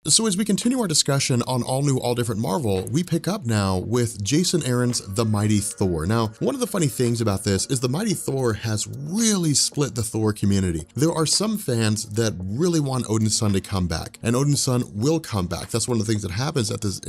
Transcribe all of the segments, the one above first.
So as we continue our discussion on All New, All Different Marvel, we pick up now with Jason Aaron's The Mighty Thor. Now, one of the funny things about this is The Mighty Thor has really split the Thor community. There are some fans that really want Odin's son to come back, and Odin's son will come back. That's one of the things that happens at the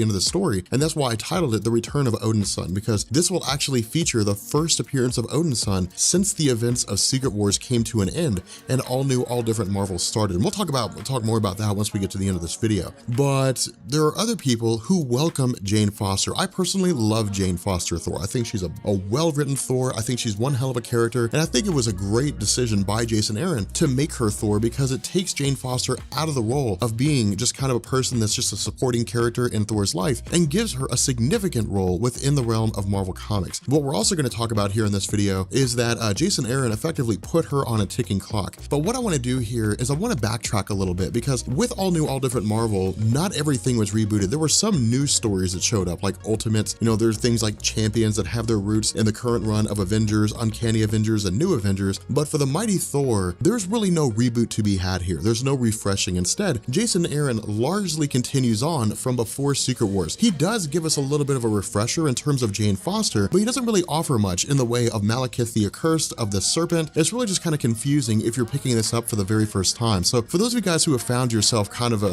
end of the story, and that's why I titled it The Return of Odin's Son, because this will actually feature the first appearance of Odin's son since the events of Secret Wars came to an end and All New, All Different Marvel started. And we'll talk more about that once we get to the end of this video. But there are other people who welcome Jane Foster. I personally love Jane Foster Thor. I think she's a well-written Thor. I think she's one hell of a character, and I think it was a great decision by Jason Aaron to make her Thor, because it takes Jane Foster out of the role of being just kind of a person that's just a supporting character in Thor's life and gives her a significant role within the realm of Marvel Comics. What we're also going to talk about here in this video is that Jason Aaron effectively put her on a ticking clock. But what I want to do here is I want to backtrack a little bit, because with All New, All Different Marvel, not everything was rebooted. There were some news stories that showed up, like Ultimates. You know, there's things like Champions that have their roots in the current run of Avengers, Uncanny Avengers, and New Avengers. But for the Mighty Thor, there's really no reboot to be had here. There's no refreshing. Instead, Jason Aaron largely continues on from before Secret Wars. He does give us a little bit of a refresher in terms of Jane Foster, but he doesn't really offer much in the way of Malekith the Accursed, of the Serpent. It's really just kind of confusing if you're picking this up for the very first time. So for those of you guys who have found yourself kind of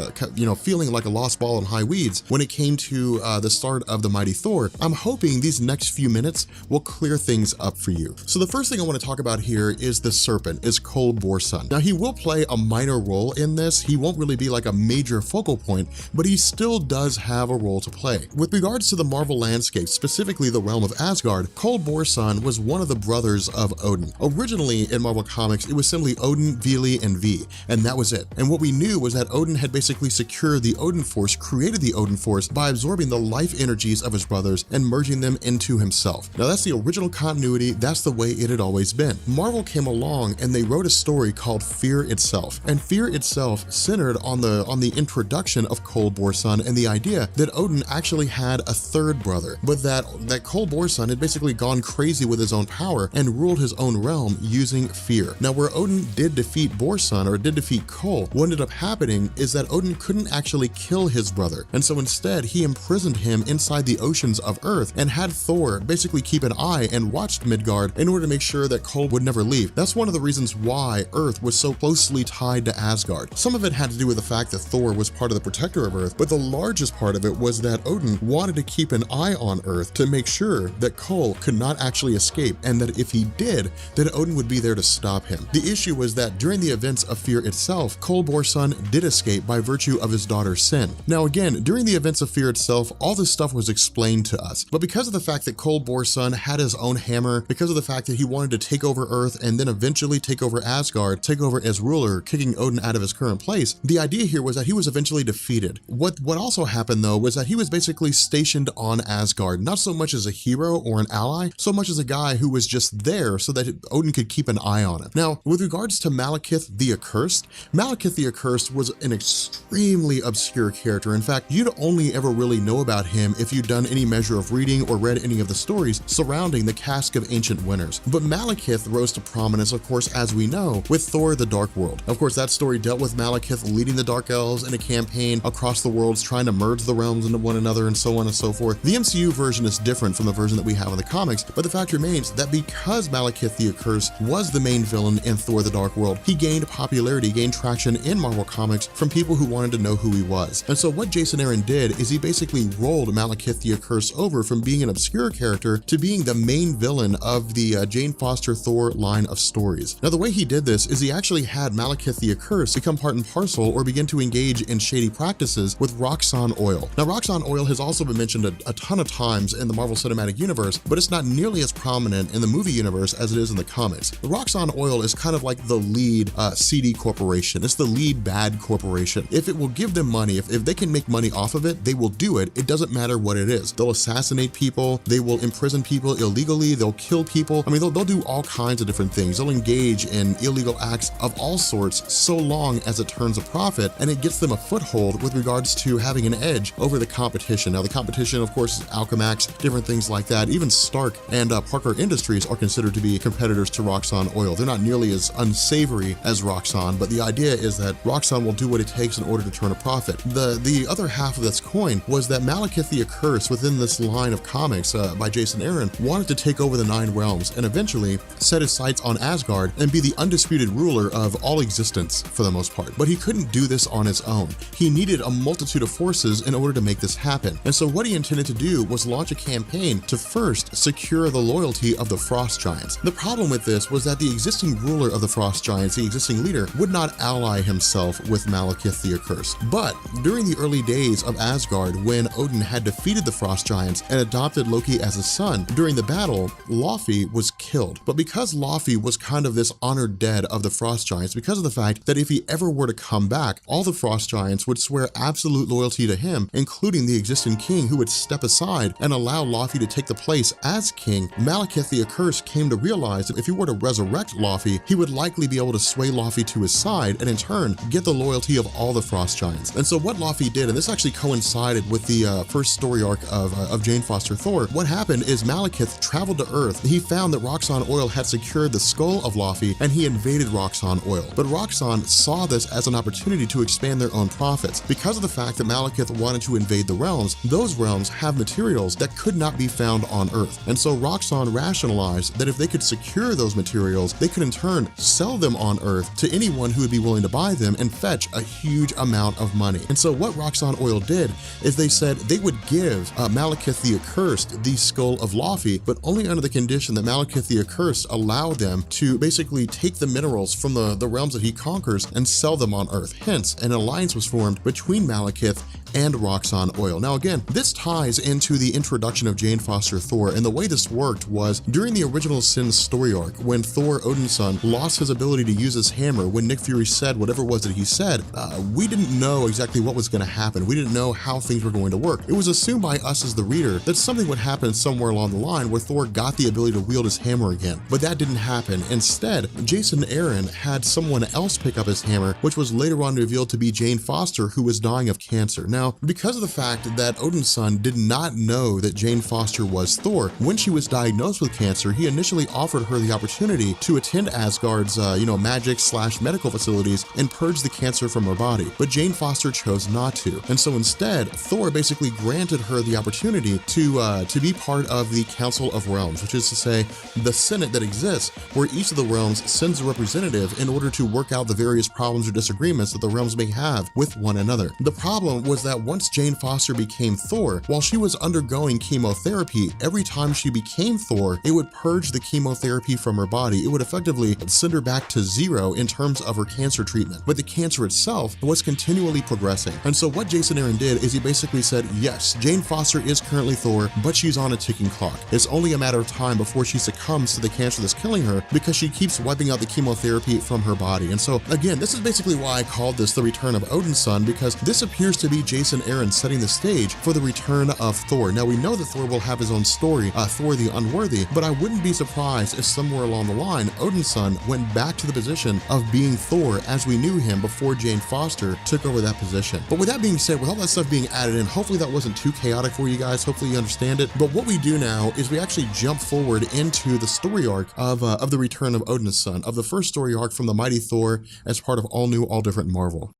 feeling like a lost ball in high weeds when it came to the start of the Mighty Thor, I'm hoping these next few minutes will clear things up for you. So the first thing I want to talk about here is the Serpent, is Cole Borson. Now, he will play a minor role in this. He won't really be like a major focal point, but he still does have a role to play. With regards to the Marvel landscape, specifically the realm of Asgard, Cole Borson was one of the brothers of Odin. Originally in Marvel Comics, it was simply Odin, Vili, and V, and that was it. And what we knew was that Odin had basically secured the Odin Force, created the Odin Force by absorbing the life energies of his brothers and merging them into himself. Now, that's the original continuity. That's the way it had always been. Marvel came along and they wrote a story called Fear Itself, and Fear Itself centered on the introduction of Cole Borson and the idea that Odin actually had a third brother, but that Cole Borson had basically gone crazy with his own power and ruled his own realm using fear. Now, where Odin did defeat Borson, or did defeat Cole, what ended up happening is that Odin couldn't actually kill his brother, and so instead he imprisoned him inside the oceans of Earth and had Thor basically keep an eye and watched Midgard in order to make sure that Cole would never leave. That's one of the reasons why Earth was so closely tied to Asgard. Some of it had to do with the fact that Thor was part of the protector of Earth, but the largest part of it was that Odin wanted to keep an eye on Earth to make sure that Cole could not actually escape, and that if he did, then Odin would be there to stop him. The issue was that during the events of Fear Itself, Cole Borson did escape by virtue of his daughter Sin. Now again, during the events of Fear Itself, all this stuff was explained to us, but because of the fact that Cole Borson had his own hammer, because of the fact that he wanted to take over Earth and then eventually take over Asgard, take over as ruler, kicking Odin out of his current place, the idea here was that he was eventually defeated. What also happened though was that he was basically stationed on Asgard, not so much as a hero or an ally, so much as a guy who was just there so that Odin could keep an eye on him. Now, with regards to Malekith the Accursed, Malekith the Accursed was an extremely obscure character. In fact, you'd only ever really know about him if you'd done any measure of reading or read any of the stories surrounding the Cask of Ancient Winners. But Malekith rose to prominence, of course, as we know, with Thor the Dark World. Of course, that story dealt with Malekith leading the Dark Elves in a campaign across the worlds, trying to merge the realms into one another and so on and so forth. The MCU version is different from the version that we have in the comics, but the fact remains that because Malekith the Accursed was the main villain in Thor the Dark World, he gained popularity, gained traction in Marvel Comics from people who wanted to know who he was. And so what Jason Aaron did is he basically rolled Malekith the Accursed over from being an obscure character to being the main villain of the Jane Foster Thor line of stories. Now, the way he did this is he actually had Malekith the Accursed become part and parcel or begin to engage in shady practices with Roxxon oil. Now, Roxxon oil has also been mentioned a ton of times in the Marvel Cinematic Universe, but it's not nearly as prominent in the movie universe as it is in the comics. The Roxxon oil is kind of like the lead CD corporation. It's the lead bad corporation. If it will give them money, if they can make money off of it, they will do it. It doesn't matter what it is. They'll assassinate people, they will imprison people illegally, they'll kill people. I mean, they'll do all kinds of different things. They'll engage in illegal acts of all sorts so long as it turns a profit and it gets them a foothold with regards to having an edge over the competition. Now, the competition, of course, is Alchemax, different things like that. Even Stark and Parker Industries are considered to be competitors to Roxxon oil. They're not nearly as unsavory as Roxxon, but the idea is that Roxxon will do what it takes in order order to turn a profit. The other half of this coin was that Malekith the Accursed, within this line of comics by Jason Aaron, wanted to take over the 9 realms and eventually set his sights on Asgard and be the undisputed ruler of all existence for the most part. But he couldn't do this on his own. He needed a multitude of forces in order to make this happen. And so what he intended to do was launch a campaign to first secure the loyalty of the Frost Giants. The problem with this was that the existing ruler of the Frost Giants, the existing leader, would not ally himself with Malekith the Accursed. But during the early days of Asgard, when Odin had defeated the Frost Giants and adopted Loki as his son, during the battle, Laufey was killed. But because Laufey was kind of this honored dead of the Frost Giants, because of the fact that if he ever were to come back, all the Frost Giants would swear absolute loyalty to him, including the existing king, who would step aside and allow Laufey to take the place as king. Malekith the Accursed came to realize that if he were to resurrect Laufey, he would likely be able to sway Laufey to his side and in turn get the loyalty of all the Frost Giants. And so what Laufey did, and this actually coincided with the first story arc of Jane Foster Thor, what happened is Malekith traveled to Earth. He found that Roxxon Oil had secured the skull of Laufey and he invaded Roxxon Oil. But Roxxon saw this as an opportunity to expand their own profits. Because of the fact that Malekith wanted to invade the realms, those realms have materials that could not be found on Earth. And so Roxxon rationalized that if they could secure those materials, they could in turn sell them on Earth to anyone who would be willing to buy them and fetch a huge amount of money. And so what Roxxon Oil did is they said they would give Malekith the Accursed the skull of Laufey, but only under the condition that Malekith the Accursed allowed them to basically take the minerals from the realms that he conquers and sell them on Earth. Hence, an alliance was formed between Malekith and Roxxon Oil. Now again, this ties into the introduction of Jane Foster Thor, and the way this worked was during the original Sin story arc, when Thor Odinson lost his ability to use his hammer, when Nick Fury said whatever it was that he said, we didn't know exactly what was going to happen. We didn't know how things were going to work. It was assumed by us as the reader that something would happen somewhere along the line where Thor got the ability to wield his hammer again, but that didn't happen. Instead, Jason Aaron had someone else pick up his hammer, which was later on revealed to be Jane Foster, who was dying of cancer. Now, because of the fact that Odinson did not know that Jane Foster was Thor, when she was diagnosed with cancer, he initially offered her the opportunity to attend Asgard's, magic/medical facilities and purge the cancer from her body. But Jane Foster chose not to. And so instead, Thor basically granted her the opportunity to be part of the Council of Realms, which is to say, the Senate that exists, where each of the realms sends a representative in order to work out the various problems or disagreements that the realms may have with one another. The problem was that once Jane Foster became Thor, while she was undergoing chemotherapy, every time she became Thor, it would purge the chemotherapy from her body. It would effectively send her back to zero in terms of her cancer treatment. But the cancer itself was continually progressing. And so what Jason Aaron did is he basically said, yes, Jane Foster is currently Thor, but she's on a ticking clock. It's only a matter of time before she succumbs to the cancer that's killing her because she keeps wiping out the chemotherapy from her body. And so again, this is basically why I called this the return of Odinson, because this appears to be Jason Aaron setting the stage for the return of Thor. Now we know that Thor will have his own story, Thor the Unworthy, but I wouldn't be surprised if somewhere along the line, Odinson went back to the position of being Thor as we knew him before Jane Foster took over that position. But with that being said, with all that stuff being added in, hopefully that wasn't too chaotic for you guys. Hopefully you understand it. But what we do now is we actually jump forward into the story arc of the return of Odinson, of the first story arc from the Mighty Thor as part of All New, All Different Marvel.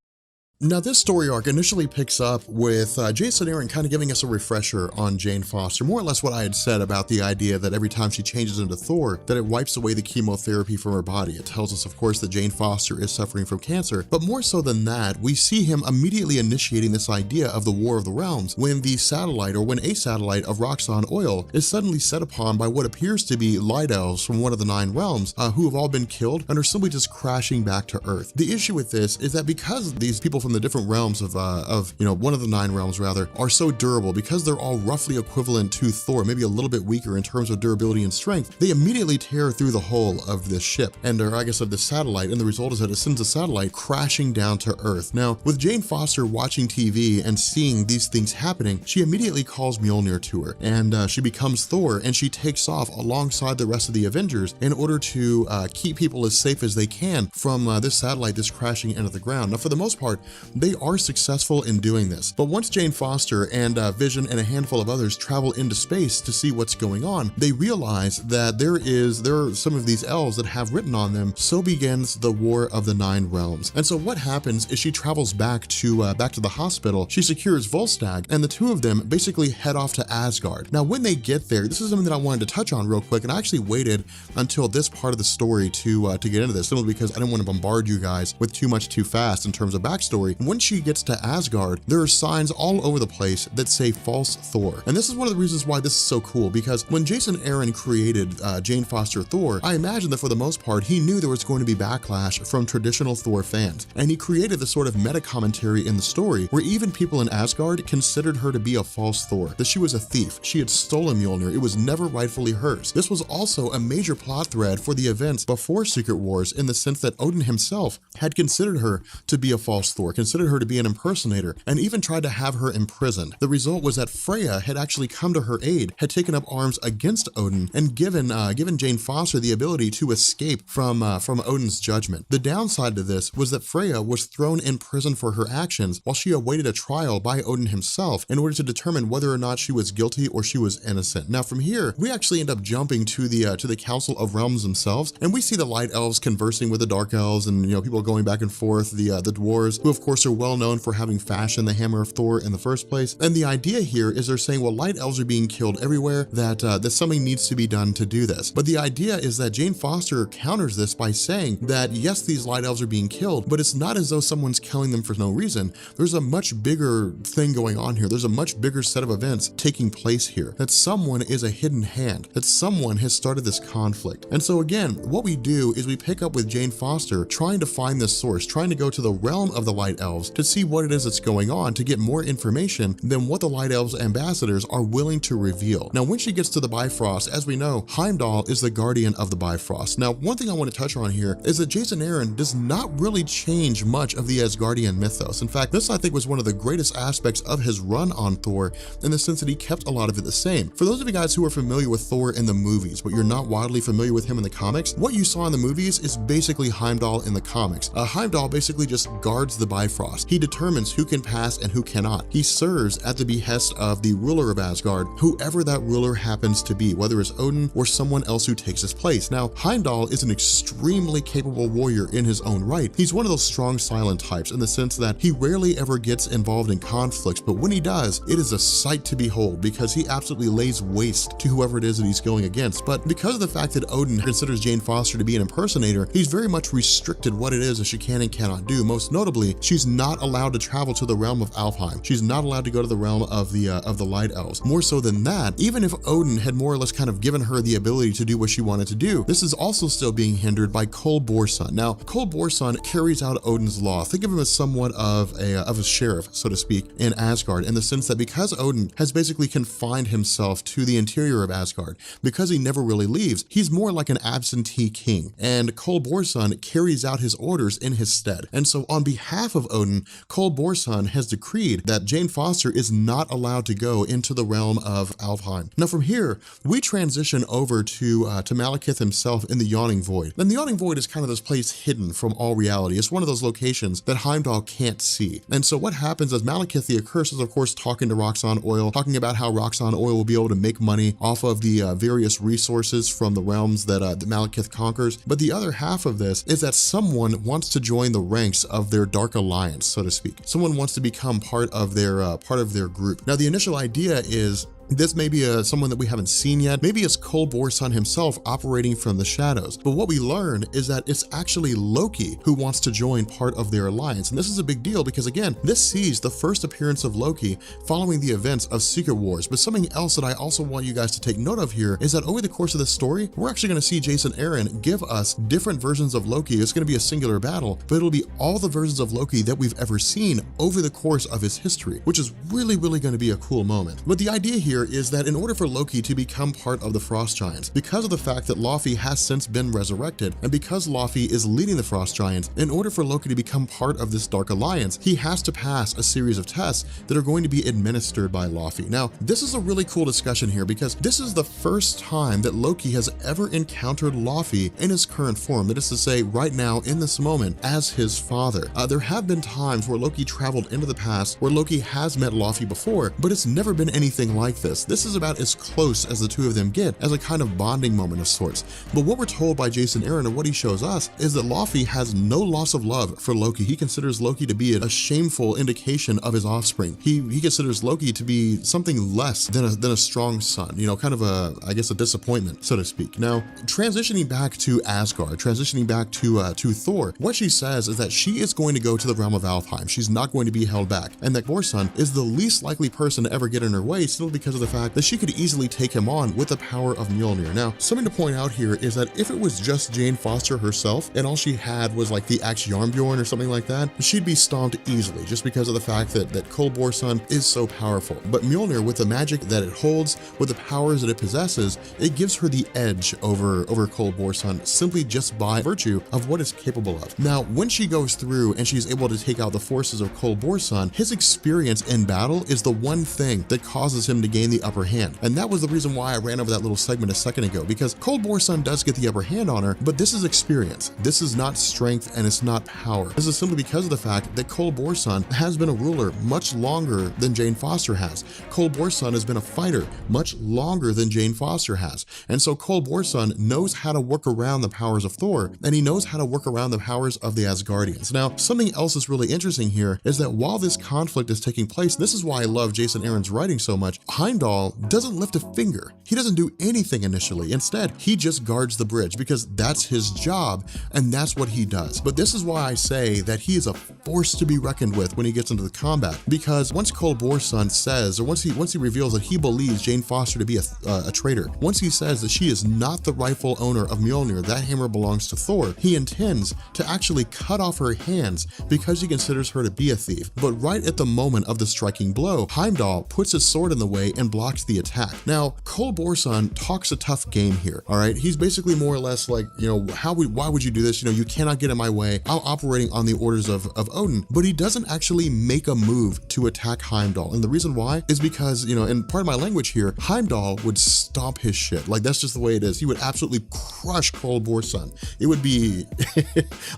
Now, this story arc initially picks up with Jason Aaron kind of giving us a refresher on Jane Foster, more or less what I had said about the idea that every time she changes into Thor, that it wipes away the chemotherapy from her body. It tells us, of course, that Jane Foster is suffering from cancer, but more so than that, we see him immediately initiating this idea of the War of the Realms when the satellite, or when a satellite of Roxxon Oil is suddenly set upon by what appears to be light elves from one of the 9 realms who have all been killed and are simply just crashing back to Earth. The issue with this is that because these people from the different realms of one of the 9 realms rather, are so durable, because they're all roughly equivalent to Thor, maybe a little bit weaker in terms of durability and strength, they immediately tear through the hull of this ship, and or I guess of the satellite, and the result is that it sends the satellite crashing down to Earth. Now, with Jane Foster watching TV and seeing these things happening, she immediately calls Mjolnir to her, and she becomes Thor, and she takes off alongside the rest of the Avengers in order to keep people as safe as they can from this satellite that's crashing into the ground. Now, for the most part, they are successful in doing this. But once Jane Foster and Vision and a handful of others travel into space to see what's going on, they realize that there are some of these elves that have written on them, "So begins the War of the Nine Realms." And so what happens is she travels back to the hospital, she secures Volstagg, and the two of them basically head off to Asgard. Now when they get there, this is something that I wanted to touch on real quick, and I actually waited until this part of the story to get into this, simply because I didn't want to bombard you guys with too much too fast in terms of backstory. When she gets to Asgard, there are signs all over the place that say false Thor. And this is one of the reasons why this is so cool, because when Jason Aaron created Jane Foster Thor, I imagine that for the most part, he knew there was going to be backlash from traditional Thor fans. And he created the sort of meta commentary in the story where even people in Asgard considered her to be a false Thor, that she was a thief, she had stolen Mjolnir, it was never rightfully hers. This was also a major plot thread for the events before Secret Wars, in the sense that Odin himself had considered her to be a false Thor, considered her to be an impersonator, and even tried to have her imprisoned. The result was that Freya had actually come to her aid, had taken up arms against Odin, and given Jane Foster the ability to escape from Odin's judgment. The downside to this was that Freya was thrown in prison for her actions while she awaited a trial by Odin himself in order to determine whether or not she was guilty or she was innocent. Now from here, we actually end up jumping to the Council of Realms themselves, and we see the Light Elves conversing with the Dark Elves, and people going back and forth, the dwarves, who of course are well known for having fashioned the Hammer of Thor in the first place. And the idea here is they're saying, well, Light Elves are being killed everywhere, that something needs to be done to do this. But the idea is that Jane Foster counters this by saying that yes, these Light Elves are being killed, but it's not as though someone's killing them for no reason. There's a much bigger thing going on here. There's a much bigger set of events taking place here, that someone is a hidden hand, that someone has started this conflict. And so again, what we do is we pick up with Jane Foster trying to find this source, trying to go to the realm of the Light Elves to see what it is that's going on, to get more information than what the Light Elves ambassadors are willing to reveal. Now when she gets to the Bifrost, as we know, Heimdall is the guardian of the Bifrost. Now one thing I want to touch on here is that Jason Aaron does not really change much of the Asgardian mythos. In fact, this I think was one of the greatest aspects of his run on Thor, in the sense that he kept a lot of it the same. For those of you guys who are familiar with Thor in the movies, but you're not wildly familiar with him in the comics, what you saw in the movies is basically Heimdall in the comics. Heimdall basically just guards the Bifrost. He determines who can pass and who cannot. He serves at the behest of the ruler of Asgard, whoever that ruler happens to be, whether it's Odin or someone else who takes his place. Now, Heimdall is an extremely capable warrior in his own right. He's one of those strong silent types, in the sense that he rarely ever gets involved in conflicts, but when he does, it is a sight to behold, because he absolutely lays waste to whoever it is that he's going against. But because of the fact that Odin considers Jane Foster to be an impersonator, he's very much restricted what it is that she can and cannot do. Most notably, she's not allowed to travel to the realm of Alfheim. She's not allowed to go to the realm of the Light Elves. More so than that, even if Odin had more or less kind of given her the ability to do what she wanted to do, this is also still being hindered by Borson. Now, Borson carries out Odin's law. Think of him as somewhat of a sheriff, so to speak, in Asgard, in the sense that because Odin has basically confined himself to the interior of Asgard, because he never really leaves, he's more like an absentee king, and Borson carries out his orders in his stead. And so on behalf of Odin, Borson has decreed that Jane Foster is not allowed to go into the realm of Alfheim. Now from here, we transition over to Malekith himself in the Yawning Void. And the Yawning Void is kind of this place hidden from all reality. It's one of those locations that Heimdall can't see. And so what happens is Malekith the Accursed is of course talking to Roxxon Oil, talking about how Roxxon Oil will be able to make money off of the various resources from the realms that Malekith conquers. But the other half of this is that someone wants to join the ranks of their Dark Alliance, so to speak. Someone wants to become part of their group. Now the initial idea is this may be someone that we haven't seen yet. Maybe it's Borson himself operating from the shadows. But what we learn is that it's actually Loki who wants to join part of their alliance. And this is a big deal because, again, this sees the first appearance of Loki following the events of Secret Wars. But something else that I also want you guys to take note of here is that over the course of this story, we're actually going to see Jason Aaron give us different versions of Loki. It's going to be a singular battle, but it'll be all the versions of Loki that we've ever seen over the course of his history, which is really, really going to be a cool moment. But the idea here here is that in order for Loki to become part of the Frost Giants, because of the fact that Laufey has since been resurrected, and because Laufey is leading the Frost Giants, in order for Loki to become part of this Dark Alliance, he has to pass a series of tests that are going to be administered by Laufey. Now, this is a really cool discussion here because this is the first time that Loki has ever encountered Laufey in his current form, that is to say, right now, in this moment, as his father. There have been times where Loki traveled into the past where Loki has met Laufey before, but it's never been anything like this. This is about as close as the two of them get, as a kind of bonding moment of sorts. But what we're told by Jason Aaron and what he shows us is that Laufey has no loss of love for Loki. He considers Loki to be a shameful indication of his offspring. He considers Loki to be something less than a strong son, you know, kind of I guess a disappointment, so to speak. Now, transitioning back to Asgard, transitioning back to Thor, what she says is that she is going to go to the realm of Alfheim. She's not going to be held back, and that Borson is the least likely person to ever get in her way, simply because of the fact that she could easily take him on with the power of Mjolnir. Now, something to point out here is that if it was just Jane Foster herself, and all she had was like the axe Jarnbjorn or something like that, she'd be stomped easily, just because of the fact that Cole Borson is so powerful. But Mjolnir, with the magic that it holds, with the powers that it possesses, it gives her the edge over Cole Borson, simply just by virtue of what it's capable of. Now, when she goes through and she's able to take out the forces of Cole Borson, his experience in battle is the one thing that causes him to gain the upper hand. And that was the reason why I ran over that little segment a second ago, because Cole Borson does get the upper hand on her, but this is experience. This is not strength, and it's not power. This is simply because of the fact that Cole Borson has been a ruler much longer than Jane Foster has. Cole Borson has been a fighter much longer than Jane Foster has. And so Cole Borson knows how to work around the powers of Thor, and he knows how to work around the powers of the Asgardians. Now, something else that's really interesting here is that while this conflict is taking place, this is why I love Jason Aaron's writing so much, Heimdall doesn't lift a finger. He doesn't do anything initially. Instead, he just guards the bridge because that's his job and that's what he does. But this is why I say that he is a force to be reckoned with when he gets into the combat, because once Cole Borson says, or once he reveals that he believes Jane Foster to be a traitor, once he says that she is not the rightful owner of Mjolnir, that hammer belongs to Thor, he intends to actually cut off her hands because he considers her to be a thief. But right at the moment of the striking blow, Heimdall puts his sword in the way and blocks the attack. Now, Cole Borson talks a tough game here, all right? He's basically more or less like, you know, why would you do this? You know, you cannot get in my way. I'm operating on the orders of Odin, but he doesn't actually make a move to attack Heimdall. And the reason why is because, you know, and part of my language here, Heimdall would stomp his shit. Like, that's just the way it is. He would absolutely crush Cole Borson. It would be,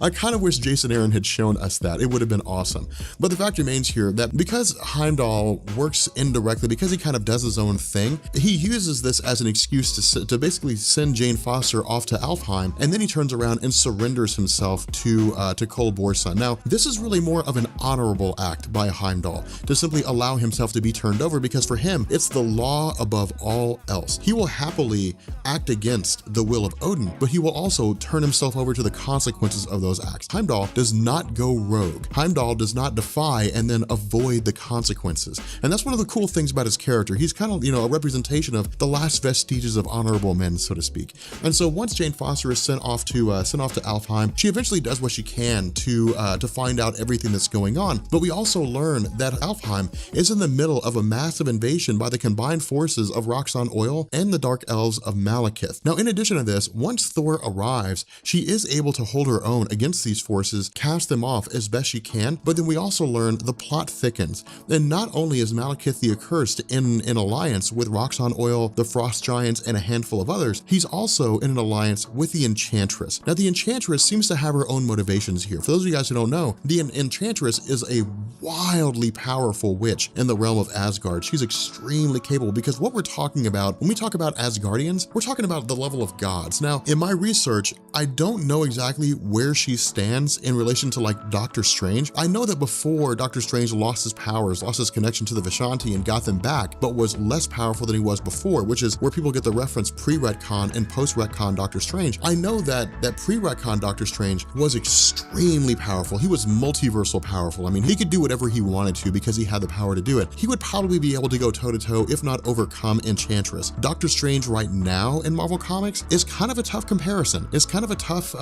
I kind of wish Jason Aaron had shown us that. It would have been awesome. But the fact remains here that because Heimdall works indirectly, because he kind of does his own thing, he uses this as an excuse to basically send Jane Foster off to Alfheim, and then he turns around and surrenders himself to Cole Borson. Now, this is really more of an honorable act by Heimdall, to simply allow himself to be turned over, because for him, it's the law above all else. He will happily act against the will of Odin, but he will also turn himself over to the consequences of those acts. Heimdall does not go rogue. Heimdall does not defy and then avoid the consequences. And that's one of the cool things about his character. He's kind of, you know, a representation of the last vestiges of honorable men, so to speak. And so once Jane Foster is sent off to Alfheim, she eventually does what she can to find out everything that's going on. But we also learn that Alfheim is in the middle of a massive invasion by the combined forces of Roxxon Oil and the Dark Elves of Malekith. Now, in addition to this, once Thor arrives, she is able to hold her own against these forces, cast them off as best she can, but then we also learn the plot thickens. And not only is Malekith the Accursed in an alliance with Roxxon Oil, the Frost Giants, and a handful of others, he's also in an alliance with the Enchantress. Now, the Enchantress seems to have her own motivations here. For those of you guys who don't know, the Enchantress is a wildly powerful witch in the realm of Asgard. She's extremely capable, because what we're talking about, when we talk about Asgardians, we're talking about the level of gods. Now, in my research, I don't know exactly where she stands in relation to like Doctor Strange. I know that before Doctor Strange lost his powers, lost his connection to the Vishanti and got them back, but was less powerful than he was before, which is where people get the reference pre-retcon and post-retcon Doctor Strange. I know that pre-retcon Doctor Strange was extremely powerful. He was multiversal powerful. I mean, he could do whatever he wanted to because he had the power to do it. He would probably be able to go toe-to-toe, if not overcome, Enchantress. Doctor Strange right now in Marvel Comics is kind of a tough comparison. It's kind of a tough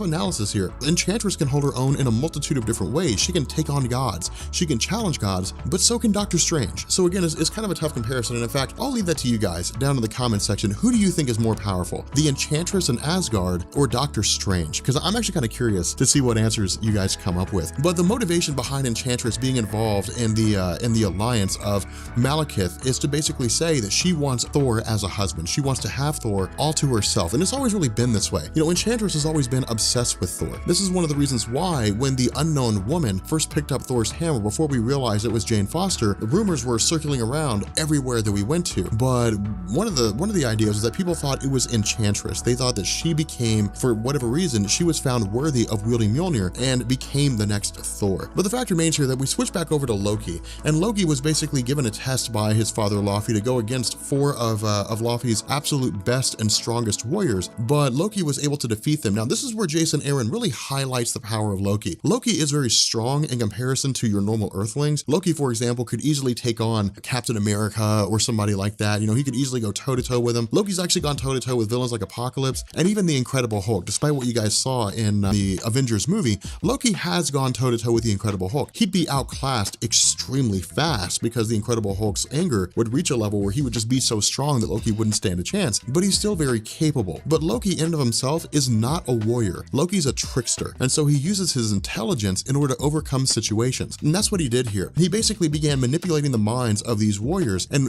analysis here. Enchantress can hold her own in a multitude of different ways. She can take on gods, she can challenge gods, but so can Doctor Strange. So again, it's kind of a tough comparison, and in fact, I'll leave that to you guys down in the comment section. Who do you think is more powerful, the Enchantress in Asgard or Doctor Strange? Because I'm actually kind of curious to see what answers you guys come up with. But the motivation behind Enchantress being involved in the alliance of Malekith is to basically say that she wants Thor as a husband. She wants to have Thor all to herself, and it's always really been this way. You know, Enchantress has always been obsessed with Thor. This is one of the reasons why when the unknown woman first picked up Thor's hammer, before we realized it was Jane Foster, the rumors were circulating around everywhere that we went to. But one of the ideas is that people thought it was Enchantress. They thought that she became, for whatever reason, she was found worthy of wielding Mjolnir and became the next Thor. But the fact remains here that we switch back over to Loki, and Loki was basically given a test by his father Laufey to go against 4 of Laufey's absolute best and strongest warriors, but Loki was able to defeat them. Now, this is where Jason Aaron really highlights the power of Loki. Loki is very strong in comparison to your normal Earthlings. Loki, for example, could easily take on Captain America or somebody like that. You know, he could easily go toe-to-toe with him. Loki's actually gone toe-to-toe with villains like Apocalypse and even the Incredible Hulk. Despite what you guys saw in the Avengers movie, Loki has gone toe-to-toe with the Incredible Hulk. He'd be outclassed extremely fast because the Incredible Hulk's anger would reach a level where he would just be so strong that Loki wouldn't stand a chance, but he's still very capable. But Loki in and of himself is not a warrior. Loki's a trickster, and so he uses his intelligence in order to overcome situations, and that's what he did here. He basically began manipulating the minds of these warriors, and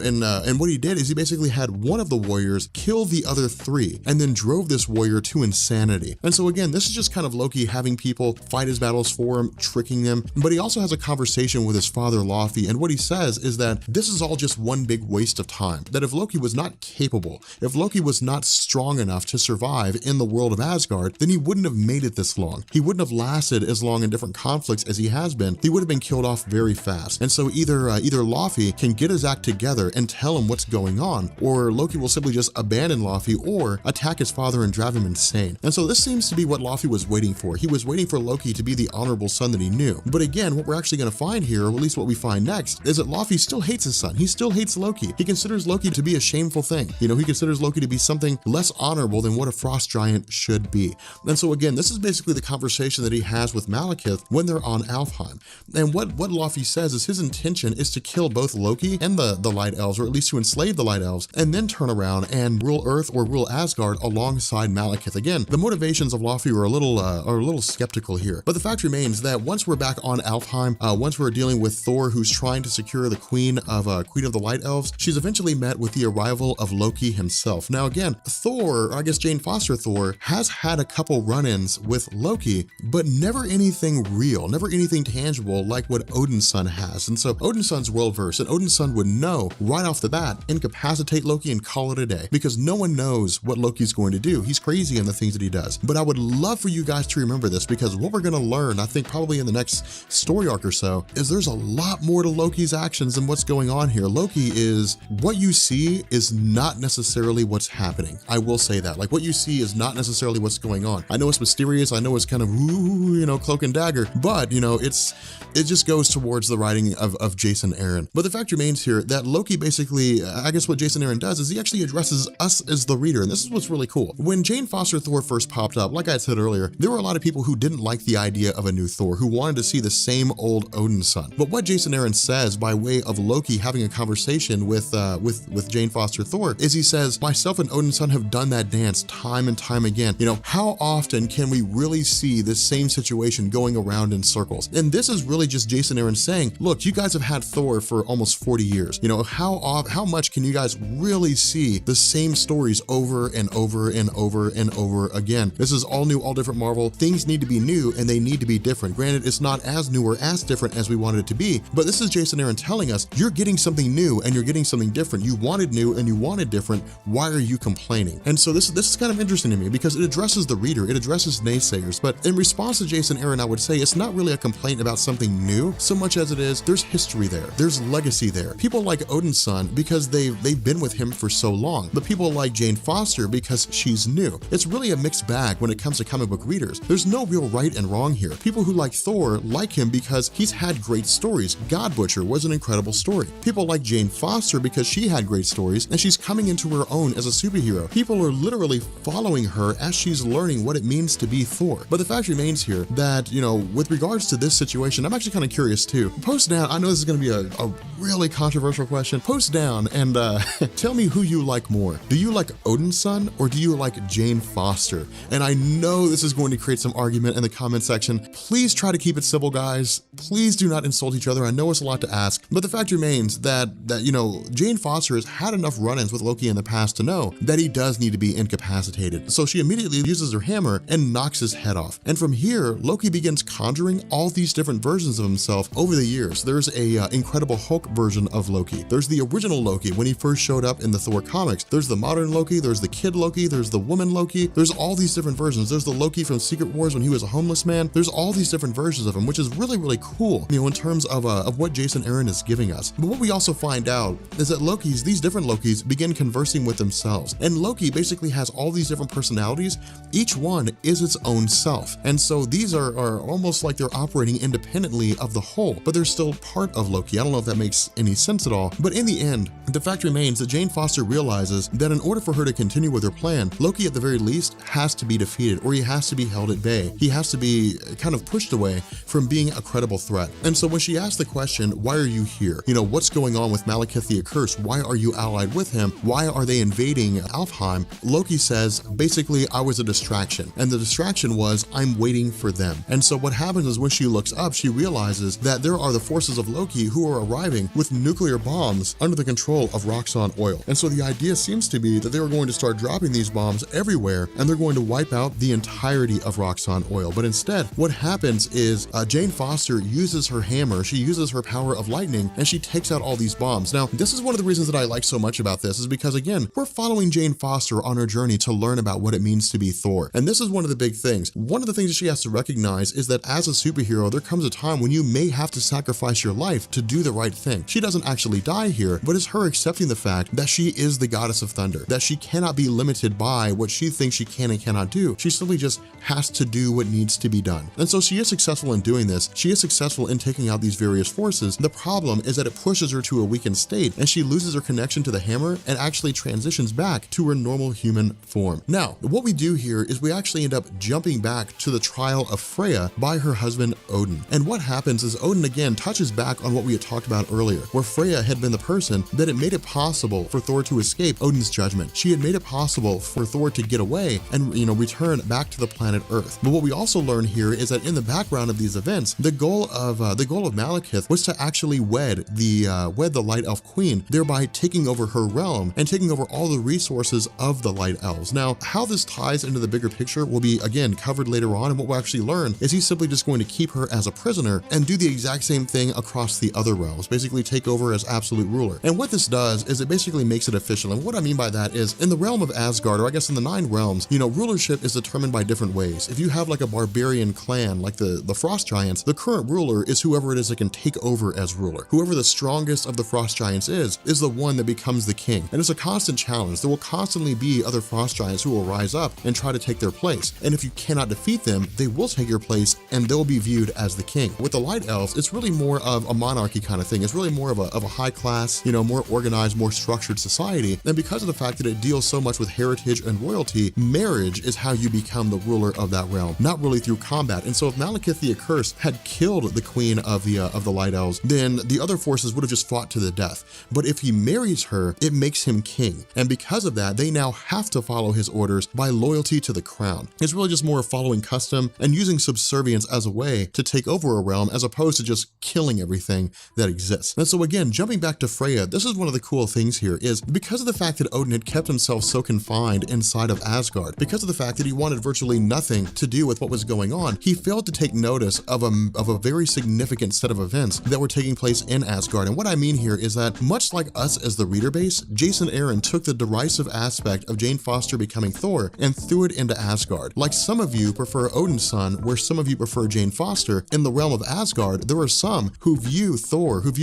what he did is he basically had one of the warriors kill the other 3, and then drove this warrior to insanity. And so again, this is just kind of Loki having people fight his battles for him, tricking them, but he also has a conversation with his father Laufey, and what he says is that this is all just one big waste of time, that if Loki was not capable, if Loki was not strong enough to survive in the world of Asgard, then he wouldn't have made it this long. He wouldn't have lasted as long in different conflicts as he has been. He would have been killed off very fast. And so either Laufey can get his act together and tell him what's going on, or Loki will simply just abandon Laufey or attack his father and drive him insane. And so this seems to be what Laufey was waiting for. He was waiting for Loki to be the honorable son that he knew. But again, what we're actually going to find here, or at least what we find next, is that Laufey still hates his son. He still hates Loki. He considers Loki to be a shameful thing. You know, he considers Loki to be something less honorable than what a frost giant should be. And so again, this is basically the conversation that he has with Malekith when they're on Alfheim. And what Laufey says is his intention is to kill both Loki and the Light Elves, or at least to enslave the Light Elves, and then turn around and rule Earth or rule Asgard alongside Malekith. Again, the motivations of Laufey are a little skeptical here. But the fact remains that once we're back on Alfheim, once we're dealing with Thor, who's trying to secure the Queen of the Light Elves, she's eventually met with the arrival of Loki himself. Now again, Thor, or I guess Jane Foster Thor, has had a couple run-ins with Loki, but never anything real, never anything tangible like what Odin's son has. And so Odin's son's well-versed, and Odin's son would know right off the bat, incapacitate Loki and call it a day, because no one knows what Loki's going to do. He's crazy in the things that he does. But I would love for you guys to remember this, because what we're going to learn, I think probably in the next story arc or so, is there's a lot more to Loki's actions than what's going on here. Loki is, what you see is not necessarily what's happening. I will say that. Like, what you see is not necessarily what's going on. I know it's mysterious. I know it's kind of, ooh, you know, cloak and dagger, but you know, it just goes towards the writing of Jason Aaron. But the fact remains here that Loki basically, I guess what Jason Aaron does is he actually addresses us as the reader, and this is what's really cool. When Jane Foster Thor first popped up, like I said earlier, there were a lot of people who didn't like the idea of a new Thor, who wanted to see the same old Odin son. But what Jason Aaron says by way of Loki having a conversation with Jane Foster Thor is he says, myself and Odin's son have done that dance time and time again. You know, how often can we really see this same situation going around in circles? And this is really just Jason Aaron saying, look, you guys have had Thor for almost 40 years. You know, how much can you guys really see the same stories over and over and over and over again? This is all new, all different Marvel. Things need to be new and they need to be different. Granted, it's not as new or as different as we wanted it to be, but this is Jason Aaron telling us, you're getting something new and you're getting something different. You wanted new and you wanted different. Why are you complaining? And so this is kind of interesting to me because it addresses the reader, it addresses naysayers. But in response to Jason Aaron, I would say it's not really a complaint about something new so much as it is there's history there, there's legacy there. People like Odin's son because they've been with him for so long, but people like Jane Foster because she's new. It's really a mixed bag when it comes to comic book readers. There's no real right and wrong here. People who like Thor like him because he's had great stories. God Butcher was an incredible story. People like Jane Foster because she had great stories and she's coming into her own as a superhero. People are literally following her as she's learning what it means to be Thor. But the fact remains here that, you know, with regards to this situation, I'm actually kind of curious too. Post down, I know this is going to be a really controversial question. Post down and tell me who you like more. Do you like Odinson or do you like Jane Foster? And I know this is going to create some argument in the comment section. Please try to keep it civil, guys. Please do not insult each other. I know it's a lot to ask, but the fact remains that you know, Jane Foster has had enough run-ins with Loki in the past to know that he does need to be incapacitated. So she immediately uses her hammer and knocks his head off. And from here, Loki begins conjuring all these different versions of himself over the years. There's a Incredible Hulk version of Loki. There's the original Loki when he first showed up in the Thor comics. There's the modern Loki, there's the kid Loki, there's the woman Loki. There's all these different versions. There's the Loki from Secret Wars when he was a homeless man. There's all these different versions of him, which is really, really cool, you know, in terms of what Jason Aaron is giving us. But what we also find out is that these different Lokis begin conversing with themselves. And Loki basically has all these different personalities. Each one is its own self. And so these are almost like they're operating independently of the whole, but they're still part of Loki. I don't know if that makes any sense at all. But in the end, the fact remains that Jane Foster realizes that in order for her to continue with her plan, Loki at the very least has to be defeated, or he has to be held at bay. He has to be kind of pushed away from being a credible threat. And so when she asks the question, why are you here? You know, what's going on with Malekith the Accursed? Why are you allied with him? Why are they invading Alfheim? Loki says, basically, I was a distraction. And the distraction was, I'm waiting for them. And so what happens is when she looks up, she realizes that there are the forces of Loki who are arriving with nuclear bombs under the control of Roxxon Oil. And so the idea seems to be that they are going to start dropping these bombs everywhere and they're going to wipe out the entirety of Roxxon Oil. But instead, what happens is Jane Foster uses her hammer, she uses her power of lightning, and she takes out all these bombs. Now, this is one of the reasons that I like so much about this, is because again, we're following Jane Foster on her journey to learn about what it means to be Thor. And this is one of the big things. One of the things that she has to recognize is that as a superhero, there comes a time when you may have to sacrifice your life to do the right thing. She doesn't actually die here, but it's her accepting the fact that she is the goddess of thunder, that she cannot be limited by what she thinks she can and cannot do. She simply just has to do what needs to be done. And so she is successful in doing this. She is successful in taking out these various forces. The problem is that it pushes her to a weakened state and she loses her connection to the hammer and actually transitions back to her normal human form. Now, what we do here is we actually end up jumping back to the trial of Freya by her husband Odin. And what happens is Odin again touches back on what we had talked about earlier, where Freya had been the person that had made it possible for Thor to escape Odin's judgment. She had made it possible for Thor to get away and, you know, return back to the planet Earth. But what we also learn here is that in the background of these events, the goal of Malekith was to actually wed the Light Elf Queen, thereby taking over her realm and taking over all the resources of the Light Elves. Now, how this ties into the bigger picture will be again covered later on, and what we'll actually learn is he's simply just going to keep her as a prisoner and do the exact same thing across the other realms, basically take over as absolute ruler. And what this does is it basically makes it official. And what I mean by that is in the realm of Asgard, or I guess in the 9 realms, you know, rulership is determined by different ways. If you have like a barbarian clan, like the Frost Giants, the current ruler is whoever it is that can take over as ruler. Whoever the strongest of the Frost Giants is the one that becomes the king. And it's a constant challenge. There will constantly be other Frost Giants who will rise up and try to take their place. And if you cannot defeat them, they will take your place and they'll be viewed as the king. With the Light Elves, it's really more of a monarchy kind of thing. It's really more of a high class, you know, more organized, more structured society. And because of the fact that it deals so much with heritage and royalty, marriage is how you become the ruler of that realm, not really through combat. And so if Malekith the Accursed had killed the queen of the Light Elves, then the other forces would have just fought to the death. But if he marries her, it makes him king. And because of that, they now have to follow his orders by loyalty to the crown. It's really just more following custom and using subservience as a way to take over a realm as opposed to just killing everything that exists. And so again, jumping back to Freya, this is one of the cool things here is because of the fact that Odin had kept himself so confined inside of Asgard, because of the fact that he wanted virtually nothing to do with what was going on, he failed to take notice of a very significant set of events that were taking place in Asgard. And what I mean here is that much like us as the reader base, Jason Aaron took the derisive aspect of Jane Foster becoming Thor and threw it into Asgard. Like some of you prefer Odin's son, where some of you prefer Jane Foster, in the realm of Asgard, there are some who view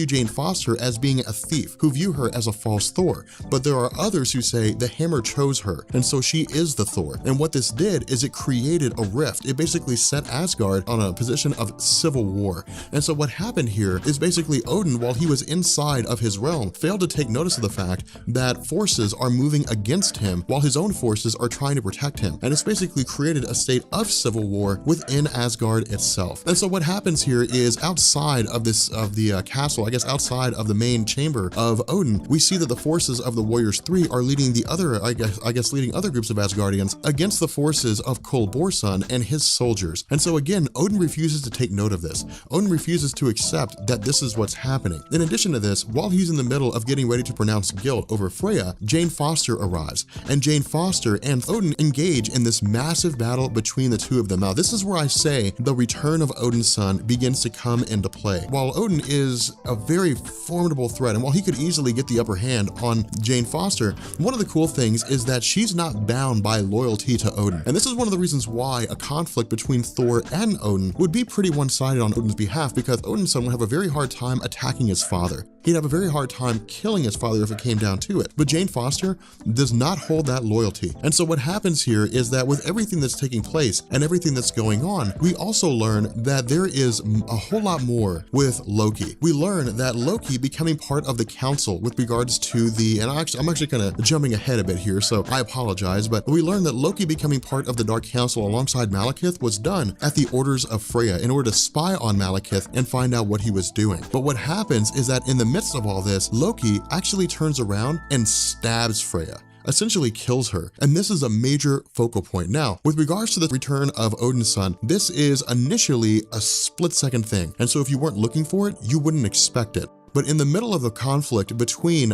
Jane Foster as being a thief, who view her as a false Thor. But there are others who say the hammer chose her, and so she is the Thor. And what this did is it created a rift. It basically set Asgard on a position of civil war. And so what happened here is basically Odin, while he was inside of his realm, failed to take notice of the fact that forces are moving against him while his own forces are trying to protect him. And it's basically created a state of civil war within Asgard itself. And so what happens here is outside of the castle, I guess outside of the main chamber of Odin, we see that the forces of the Warriors 3 are leading the other, I guess leading other groups of Asgardians against the forces of Borson and his soldiers. And so again, Odin refuses to take note of this. Odin refuses to accept that this is what's happening. In addition to this, while he's in the middle of getting ready to pronounce guilt over Freya, Jane Foster arrives, and Jane Foster and Odin engage in this massive battle between the two of them. Now, this is where I say the return of Odin's son begins to come into play. While Odin is a very formidable threat, and while he could easily get the upper hand on Jane Foster, one of the cool things is that she's not bound by loyalty to Odin. And this is one of the reasons why a conflict between Thor and Odin would be pretty one-sided on Odin's behalf, because Odin's son would have a very hard time attacking his father. He'd have a very hard time killing his father if it came down to it. But Jane Foster does not hold that loyalty. And so what happens here is that with everything that's taking place and everything that's going on, we also learn that there is a whole lot more with Loki. We learn that Loki becoming part of the council with regards to the, and I'm actually kind of jumping ahead a bit here, so I apologize, but we learn that Loki becoming part of the Dark Council alongside Malekith was done at the orders of Freya in order to spy on Malekith and find out what he was doing. But what happens is that in the midst of all this, Loki actually turns around and stabs Freya, essentially kills her. And this is a major focal point. Now, with regards to the return of Odin's son, this is initially a split-second thing. And so if you weren't looking for it, you wouldn't expect it. But in the middle of the conflict between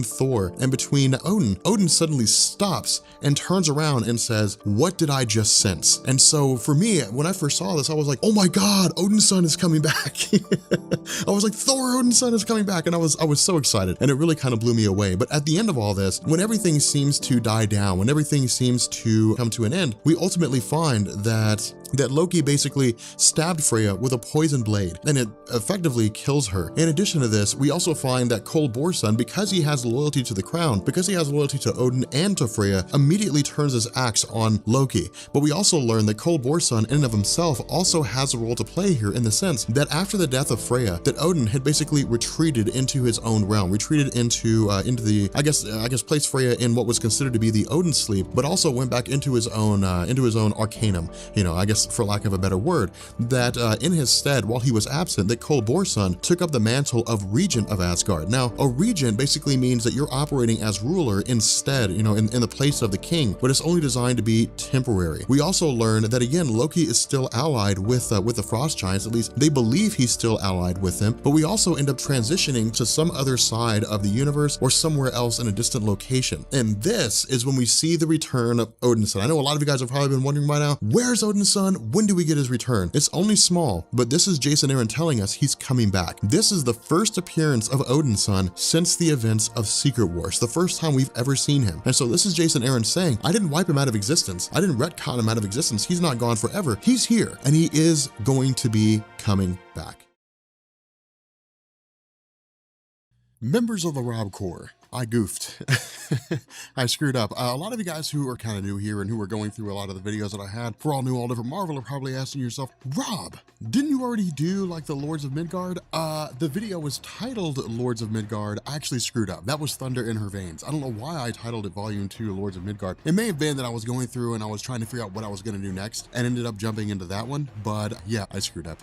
Thor and between Odin, Odin suddenly stops and turns around and says, "What did I just sense?" And so for me, when I first saw this, I was like, oh my God, Odin's son is coming back. I was like, Thor, Odin's son is coming back. And I was so excited, and it really kind of blew me away. But at the end of all this, when everything seems to die down, when everything seems to come to an end, we ultimately find that Loki basically stabbed Freya with a poison blade, and it effectively kills her. In addition to this, we also find that Borson, because he has loyalty to the crown, because he has loyalty to Odin and to Freya, immediately turns his axe on Loki. But we also learn that Borson in and of himself also has a role to play here, in the sense that after the death of Freya, that Odin had basically retreated into his own realm, retreated into the, I guess placed Freya in what was considered to be the Odin sleep, but also went back into his own arcanum, I guess for lack of a better word, that in his stead, while he was absent, that Borson took up the mantle of regent of Asgard. Now, a regent basically means that you're operating as ruler instead, in the place of the king, but it's only designed to be temporary. We also learn that, again, Loki is still allied with the Frost Giants. At least they believe he's still allied with them, but we also end up transitioning to some other side of the universe or somewhere else in a distant location. And this is when we see the return of Odin's son. I know a lot of you guys have probably been wondering by now, where's Odin's son? When do we get his return? It's only small, but this is Jason Aaron telling us he's coming back. This is the first appearance of Odin's son since the events of Secret War. It's the first time we've ever seen him. And so this is Jason Aaron saying, I didn't wipe him out of existence. I didn't retcon him out of existence. He's not gone forever. He's here, and he is going to be coming back. Members of the Rob Corps, I goofed. I screwed up. A lot of you guys who are kind of new here and who are going through a lot of the videos that I had for All New, All Different Marvel are probably asking yourself, Rob, didn't you already do like the Lords of Midgard? The video was titled Lords of Midgard. I actually screwed up. That was Thunder in Her Veins. I don't know why I titled it Volume 2 Lords of Midgard. It may have been that I was going through and I was trying to figure out what I was going to do next and ended up jumping into that one. But yeah, I screwed up.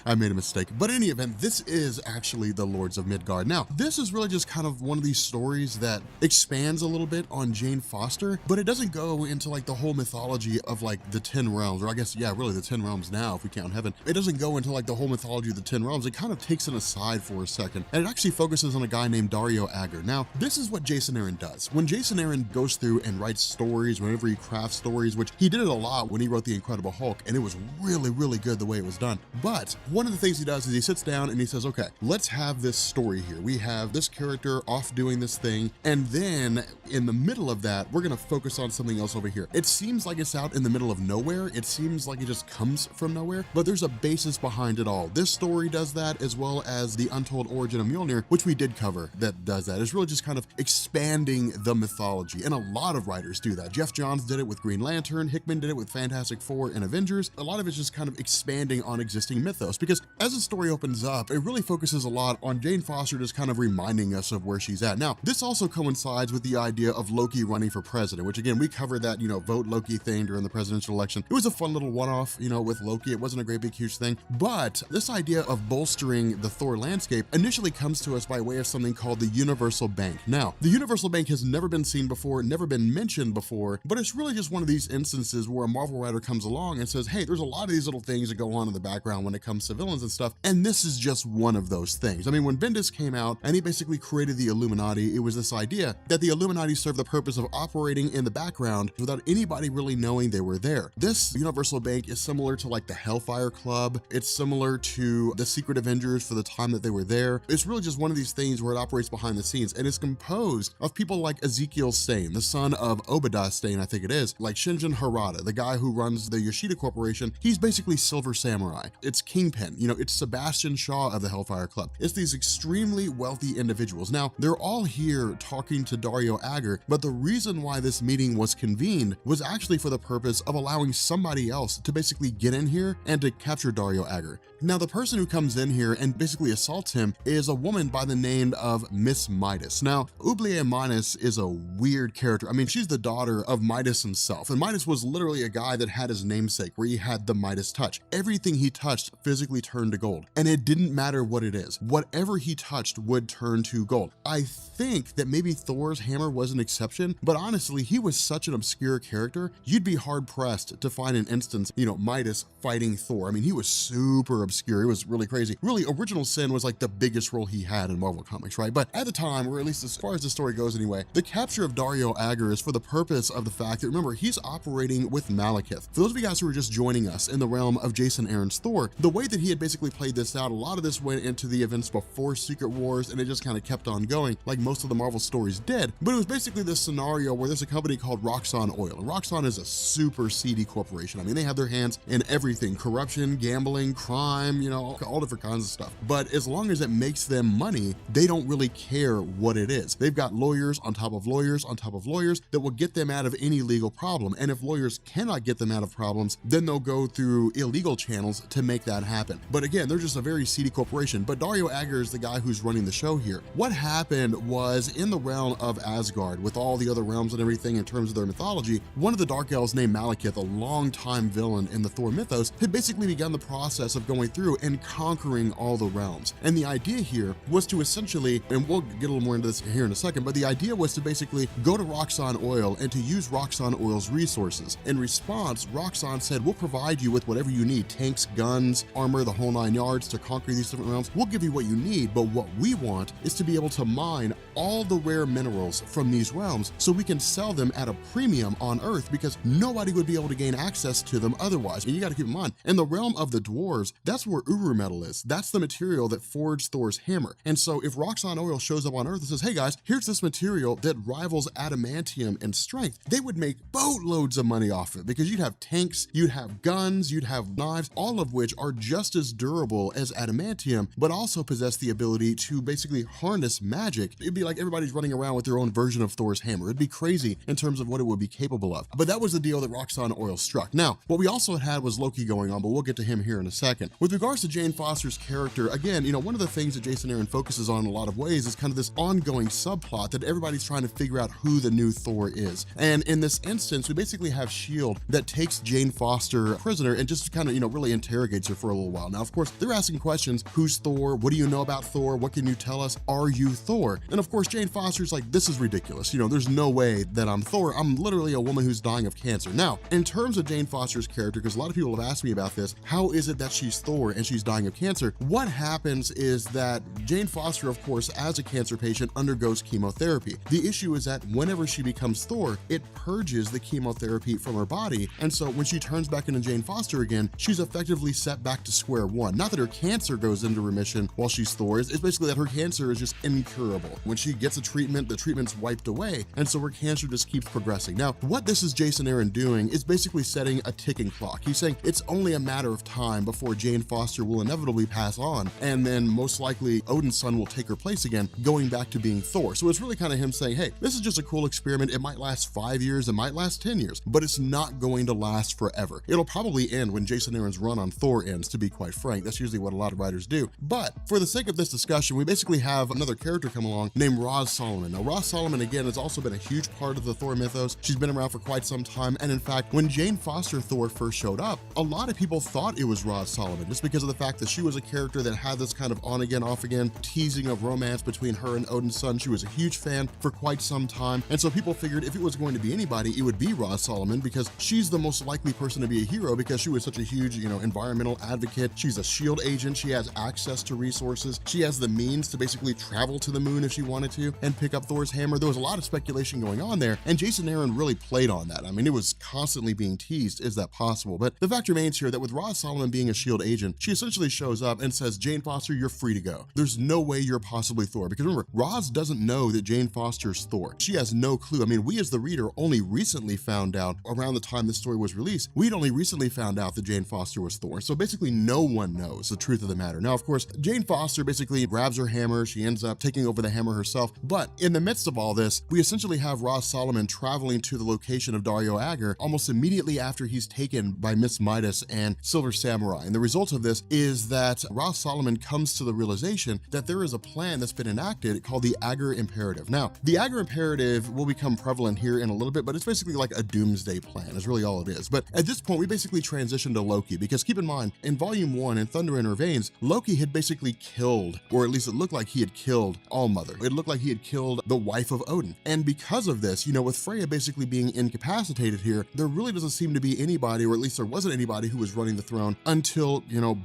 I made a mistake. But in any event, this is actually the Lords of Midgard. Now, this is really just kind of one of these stories that expands a little bit on Jane Foster, but it doesn't go into like the whole mythology of like the 10 realms, or I guess, yeah, really the 10 realms now, if we count heaven. It doesn't go into like the whole mythology of the 10 realms. It kind of takes it aside for a second, and it actually focuses on a guy named Dario Agger. Now, this is what Jason Aaron does. When Jason Aaron goes through and writes stories, whenever he crafts stories, which he did it a lot when he wrote The Incredible Hulk, and it was really, really good the way it was done. But one of the things he does is he sits down and he says, okay, let's have this story here. We have this character off doing this thing, and then in the middle of that, we're gonna focus on something else over here. It seems like it's out in the middle of nowhere. It seems like it just comes from nowhere, but there's a basis behind it all. This story does that, as well as the Untold Origin of Mjolnir, which we did cover, that does that. It's really just kind of expanding the mythology, and a lot of writers do that. Jeff Johns did it with Green Lantern, Hickman did it with Fantastic Four and Avengers. A lot of it's just kind of expanding on existing mythos, because as the story opens up, it really focuses a lot on Jane Foster just kind of reminding us of where she's he's at. Now, this also coincides with the idea of Loki running for president, which again, we covered that, vote Loki thing during the presidential election. It was a fun little one-off, with Loki. It wasn't a great big huge thing, but this idea of bolstering the Thor landscape initially comes to us by way of something called the Universal Bank. Now, the Universal Bank has never been seen before, never been mentioned before, but it's really just one of these instances where a Marvel writer comes along and says, hey, there's a lot of these little things that go on in the background when it comes to villains and stuff, and this is just one of those things. I mean, when Bendis came out and he basically created the Illuminati, it was this idea that the Illuminati served the purpose of operating in the background without anybody really knowing they were there. This Universal Bank is similar to like the Hellfire Club. It's similar to the Secret Avengers for the time that they were there. It's really just one of these things where it operates behind the scenes, and it's composed of people like Ezekiel Stane, the son of Obadiah Stane, I think it is, like Shinjin Harada, the guy who runs the Yoshida Corporation. He's basically Silver Samurai. It's Kingpin, it's Sebastian Shaw of the Hellfire Club. It's these extremely wealthy individuals. Now, they're all here talking to Dario Agger, but the reason why this meeting was convened was actually for the purpose of allowing somebody else to basically get in here and to capture Dario Agger. Now, the person who comes in here and basically assaults him is a woman by the name of Miss Midas. Now, Oubliette Midas is a weird character. I mean, she's the daughter of Midas himself, and Midas was literally a guy that had his namesake, where he had the Midas touch. Everything he touched physically turned to gold, and it didn't matter what it is. Whatever he touched would turn to gold. I think that maybe Thor's hammer was an exception, but honestly, he was such an obscure character, you'd be hard-pressed to find an instance, Midas fighting Thor. I mean, he was super obscure. It was really crazy. Really, Original Sin was like the biggest role he had in Marvel Comics, right? But at the time, or at least as far as the story goes anyway, the capture of Dario Agger is for the purpose of the fact that, remember, he's operating with Malekith. For those of you guys who are just joining us in the realm of Jason Aaron's Thor, the way that he had basically played this out, a lot of this went into the events before Secret Wars, and it just kind of kept on going, like most of the Marvel stories did. But it was basically this scenario where there's a company called Roxxon Oil, and Roxxon is a super seedy corporation. I mean, they have their hands in everything: corruption, gambling, crime, all different kinds of stuff. But as long as it makes them money, they don't really care what it is. They've got lawyers on top of lawyers on top of lawyers that will get them out of any legal problem. And if lawyers cannot get them out of problems, then they'll go through illegal channels to make that happen. But again, they're just a very seedy corporation. But Dario Agger is the guy who's running the show here. What happened was, in the realm of Asgard, with all the other realms and everything in terms of their mythology, one of the Dark Elves named Malekith, a longtime villain in the Thor mythos, had basically begun the process of going through and conquering all the realms. And the idea here was to essentially, and we'll get a little more into this here in a second, but the idea was to basically go to Roxxon Oil and to use Roxxon Oil's resources. In response, Roxxon said, we'll provide you with whatever you need: tanks, guns, armor, the whole 9 yards to conquer these different realms. We'll give you what you need, but what we want is to be able to mine all the rare minerals from these realms so we can sell them at a premium on Earth, because nobody would be able to gain access to them otherwise. And you got to keep in mind, in the realm of the dwarves, that's where Uru metal is. That's the material that forged Thor's hammer. And so if Roxxon Oil shows up on Earth and says, hey guys, here's this material that rivals adamantium in strength, they would make boatloads of money off it, because you'd have tanks, you'd have guns, you'd have knives, all of which are just as durable as adamantium, but also possess the ability to basically harness magic. It'd be like everybody's running around with their own version of Thor's hammer. It'd be crazy in terms of what it would be capable of. But that was the deal that Roxxon Oil struck. Now, what we also had was Loki going on, but we'll get to him here in a second. With regards to Jane Foster's character, again, one of the things that Jason Aaron focuses on in a lot of ways is kind of this ongoing subplot that everybody's trying to figure out who the new Thor is. And in this instance, we basically have S.H.I.E.L.D. that takes Jane Foster prisoner and just kind of, really interrogates her for a little while. Now, of course, they're asking questions. Who's Thor? What do you know about Thor? What can you tell us? Are you Thor? And of course, Jane Foster's like, this is ridiculous. There's no way that I'm Thor. I'm literally a woman who's dying of cancer. Now, in terms of Jane Foster's character, because a lot of people have asked me about this, how is it that she's Thor and she's dying of cancer? What happens is that Jane Foster, of course, as a cancer patient, undergoes chemotherapy. The issue is that whenever she becomes Thor, it purges the chemotherapy from her body. And so when she turns back into Jane Foster again, she's effectively set back to square one. Not that her cancer goes into remission while she's Thor, it's basically that her cancer is just incurable. When she gets a treatment, the treatment's wiped away, and so her cancer just keeps progressing. Now, what this is Jason Aaron doing is basically setting a ticking clock. He's saying it's only a matter of time before Jane Foster will inevitably pass on, and then most likely Odin's son will take her place again, going back to being Thor. So it's really kind of him saying, hey, this is just a cool experiment. It might last 5 years, it might last 10 years, but it's not going to last forever. It'll probably end when Jason Aaron's run on Thor ends, to be quite frank. That's usually what a lot of writers do. But for the sake of this discussion, we basically have another character come come along named Roz Solomon. Now, Roz Solomon, again, has also been a huge part of the Thor mythos. She's been around for quite some time, and in fact, when Jane Foster Thor first showed up, a lot of people thought it was Roz Solomon, just because of the fact that she was a character that had this kind of on-again, off-again teasing of romance between her and Odin's son. She was a huge fan for quite some time, and so people figured if it was going to be anybody, it would be Roz Solomon, because she's the most likely person to be a hero, because she was such a huge, environmental advocate. She's a shield agent. She has access to resources. She has the means to basically travel to the moon if she wanted to and pick up Thor's hammer. There was a lot of speculation going on there, and Jason Aaron really played on that. I mean, it was constantly being teased, is that possible? But the fact remains here that with Roz Solomon being a shield agent, she essentially shows up and says, Jane Foster, you're free to go. There's no way you're possibly Thor, because remember, Roz doesn't know that Jane Foster's Thor. She has no clue. I mean, we as the reader only recently found out, around the time this story was released, we'd only recently found out that Jane Foster was Thor. So basically no one knows the truth of the matter. Now, of course, Jane Foster basically grabs her hammer. She ends up taking over the hammer herself. But in the midst of all this, we essentially have Roz Solomon traveling to the location of Dario Agger almost immediately after he's taken by Miss Midas and Silver Samurai. And the result of this is that Roz Solomon comes to the realization that there is a plan that's been enacted called the Agger Imperative. Now, the Agger Imperative will become prevalent here in a little bit, but it's basically like a doomsday plan is really all it is. But at this point, we basically transition to Loki, because keep in mind, in Volume 1, in Thunder in Her Veins, Loki had basically killed, or at least it looked like he had killed Allmother. It looked like he had killed the wife of Odin. And because of this, with Freya basically being incapacitated here, there really doesn't seem to be anybody, or at least there wasn't anybody who was running the throne until,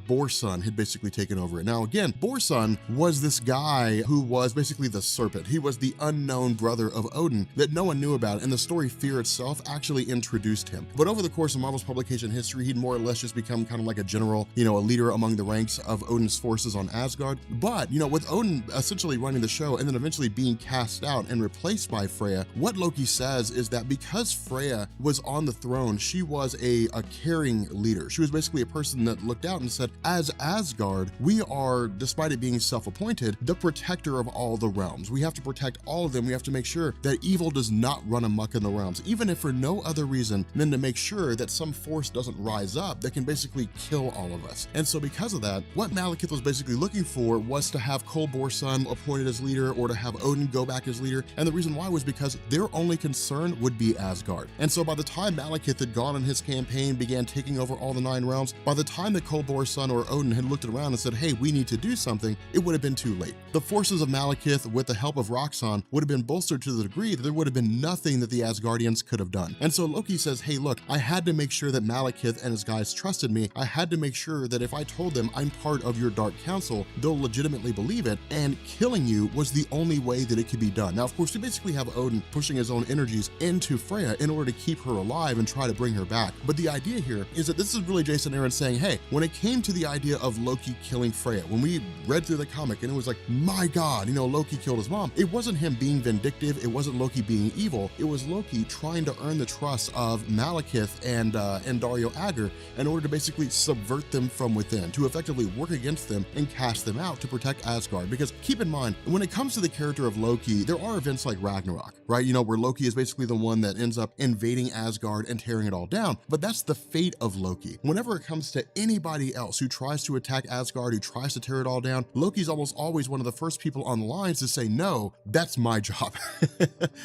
Borson had basically taken over it. Now, again, Borson was this guy who was basically the serpent. He was the unknown brother of Odin that no one knew about, and the story Fear itself actually introduced him. But over the course of Marvel's publication history, he'd more or less just become kind of like a general, a leader among the ranks of Odin's forces on Asgard. But, with Odin essentially running the show and then eventually being cast out and replaced by Freya, what Loki says is that because Freya was on the throne, she was a caring leader. She was basically a person that looked out and said, as Asgard, we are, despite it being self-appointed, the protector of all the realms. We have to protect all of them. We have to make sure that evil does not run amok in the realms, even if for no other reason than to make sure that some force doesn't rise up that can basically kill all of us. And so because of that, what Malekith was basically looking for was to have Borson appointed as leader, or to have Odin go back as leader. And the reason why was because their only concern would be Asgard. And so by the time Malekith had gone on his campaign, began taking over all the 9 realms, by the time that Borson or Odin had looked around and said, hey, we need to do something, it would have been too late. The forces of Malekith, with the help of Roxxon, would have been bolstered to the degree that there would have been nothing that the Asgardians could have done. And so Loki says, hey, look, I had to make sure that Malekith and his guys trusted me. I had to make sure that if I told them I'm part of your Dark Council, they'll legitimately believe it, and killing you was the only way that it could be done. Now, of course, we basically have Odin pushing his own energies into Freya in order to keep her alive and try to bring her back. But the idea here is that this is really Jason Aaron saying, hey, when it came to the idea of Loki killing Freya, when we read through the comic and it was like, my God, Loki killed his mom, it wasn't him being vindictive, it wasn't Loki being evil, it was Loki trying to earn the trust of Malekith and Dario Agger in order to basically subvert them from within, to effectively work against them and cast them out to protect Asgard. Because keep in mind, when it comes to the character of Loki, there are events like Ragnarok, right? Where Loki is basically the one that ends up invading Asgard and tearing it all down. But that's the fate of Loki. Whenever it comes to anybody else who tries to attack Asgard, who tries to tear it all down, Loki's almost always one of the first people on the lines to say, no, that's my job.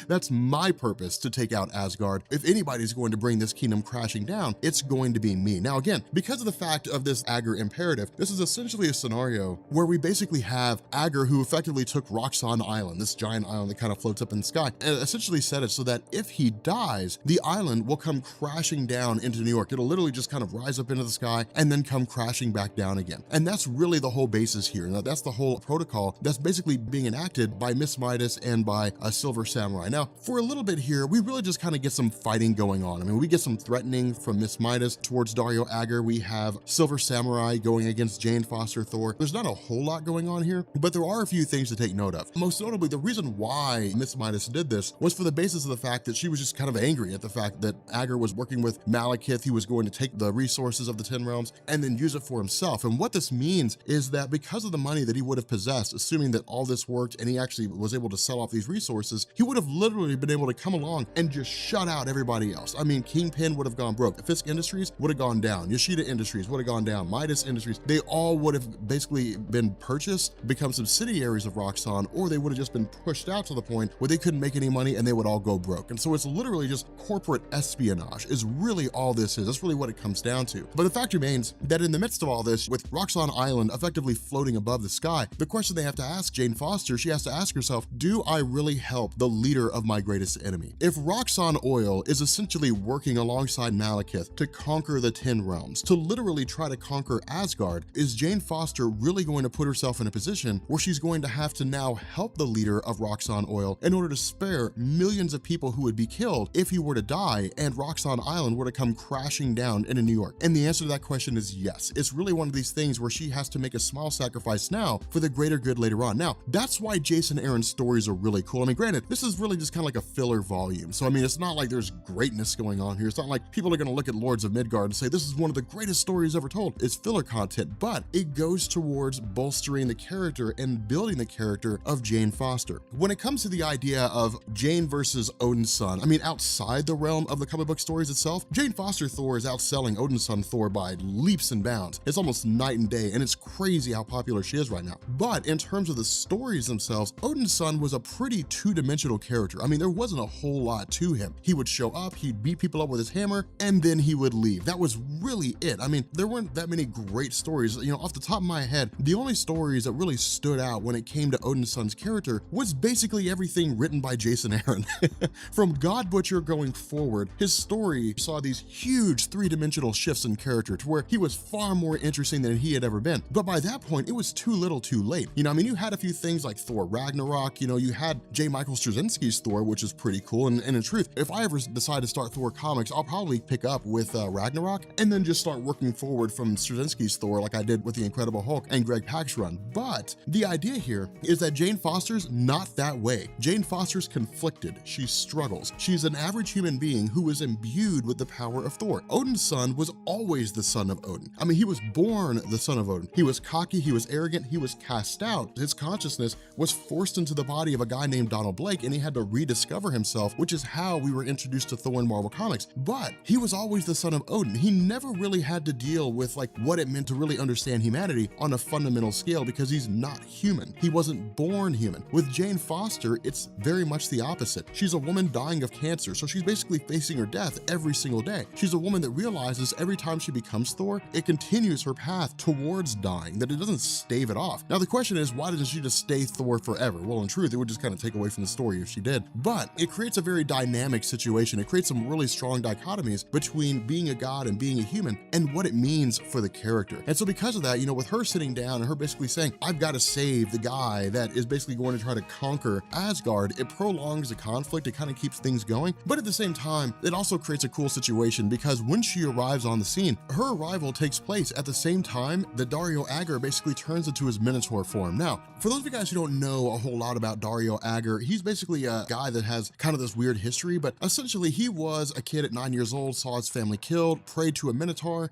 That's my purpose, to take out Asgard. If anybody's going to bring this kingdom crashing down, it's going to be me. Now, again, because of the fact of this Agger Imperative, this is essentially a scenario where we basically have Agger, who effectively took Roxxon Island, this giant island that kind of floats up in the sky, and essentially set it so that if he dies, the island will come crashing down into New York. It'll literally just kind of rise up into the sky and then come crashing back down again. And that's really the whole basis here. Now, that's the whole protocol that's basically being enacted by Miss Midas and by a Silver Samurai. Now, for a little bit here, we really just kind of get some fighting going on. I mean, we get some threatening from Miss Midas towards Dario Agger. We have Silver Samurai going against Jane Foster Thor. There's not a whole lot going on here, but there are a few things to take note of. Most notably, the reason why Miss Midas did this was for the basis of the fact that she was just kind of angry at the fact that Agger was working with Malekith. He was going to take the resources of the 10 realms and then use it for himself. And what this means is that because of the money that he would have possessed, assuming that all this worked and he actually was able to sell off these resources, he would have literally been able to come along and just shut out everybody else. I mean, Kingpin would have gone broke. Fisk Industries would have gone down. Yoshida Industries would have gone down. Midas Industries, they all would have basically been purchased, become subsidiaries of Roxxon, Roxxon, or they would have just been pushed out to the point where they couldn't make any money and they would all go broke. And so it's literally just corporate espionage is really all this is. That's really what it comes down to. But the fact remains that in the midst of all this, with Roxxon Island effectively floating above the sky, the question they have to ask Jane Foster, she has to ask herself, do I really help the leader of my greatest enemy? If Roxxon Oil is essentially working alongside Malekith to conquer the 10 realms, to literally try to conquer Asgard, is Jane Foster really going to put herself in a position where she's going to have to now help the leader of Roxxon Oil in order to spare millions of people who would be killed if he were to die and Roxxon Island were to come crashing down into New York? And the answer to that question is yes. It's really one of these things where she has to make a small sacrifice now for the greater good later on. Now, that's why Jason Aaron's stories are really cool. I mean, granted, this is really just kind of like a filler volume. So, I mean, it's not like there's greatness going on here. It's not like people are going to look at Lords of Midgard and say, this is one of the greatest stories ever told. It's filler content, but it goes towards bolstering the character and building the character of Jane Foster. When it comes to the idea of Jane versus Odin's son, I mean, outside the realm of the comic book stories itself, Jane Foster Thor is outselling Odin's son Thor by leaps and bounds. It's almost night and day, and it's crazy how popular she is right now. But in terms of the stories themselves, Odin's son was a pretty two-dimensional character. I mean, there wasn't a whole lot to him. He would show up, he'd beat people up with his hammer, and then he would leave. That was really it. I mean, there weren't that many great stories. You know, off the top of my head, the only stories that really stood out when it came to Odin's son's character was basically everything written by Jason Aaron. From God Butcher going forward, his story saw these huge three-dimensional shifts in character to where he was far more interesting than he had ever been. But by that point, it was too little too late. You know, I mean, you had a few things like Thor Ragnarok, you know, you had J. Michael Straczynski's Thor, which is pretty cool. And in truth, if I ever decide to start Thor comics, I'll probably pick up with Ragnarok and then just start working forward from Straczynski's Thor like I did with the Incredible Hulk and Greg Pak's run. But the idea here is that Jane Foster's not that way. Jane Foster's conflicted. She struggles. She's an average human being who is imbued with the power of Thor. Odin's son was always the son of Odin. I mean, he was born the son of Odin. He was cocky, he was arrogant, he was cast out. His consciousness was forced into the body of a guy named Donald Blake, and he had to rediscover himself, which is how we were introduced to Thor in Marvel Comics. But he was always the son of Odin. He never really had to deal with like what it meant to really understand humanity on a fundamental scale because he's not human. He wasn't born human. With Jane Foster, it's very much the opposite. She's a woman dying of cancer, so she's basically facing her death every single day. She's a woman that realizes every time she becomes Thor, it continues her path towards dying, that it doesn't stave it off. Now the question is, why doesn't she just stay Thor forever? Well, in truth, it would just kind of take away from the story if she did. But it creates a very dynamic situation. It creates some really strong dichotomies between being a god and being a human and what it means for the character. And so because of that, you know, with her sitting down and her basically saying, I've got to save the guy that is basically going to try to conquer Asgard, it prolongs the conflict. It kind of keeps things going. But at the same time, it also creates a cool situation because when she arrives on the scene, her arrival takes place at the same time that Dario Agger basically turns into his Minotaur form. Now, for those of you guys who don't know a whole lot about Dario Agger, he's basically a guy that has kind of this weird history, but essentially he was a kid at 9 years old, saw his family killed, prayed to a Minotaur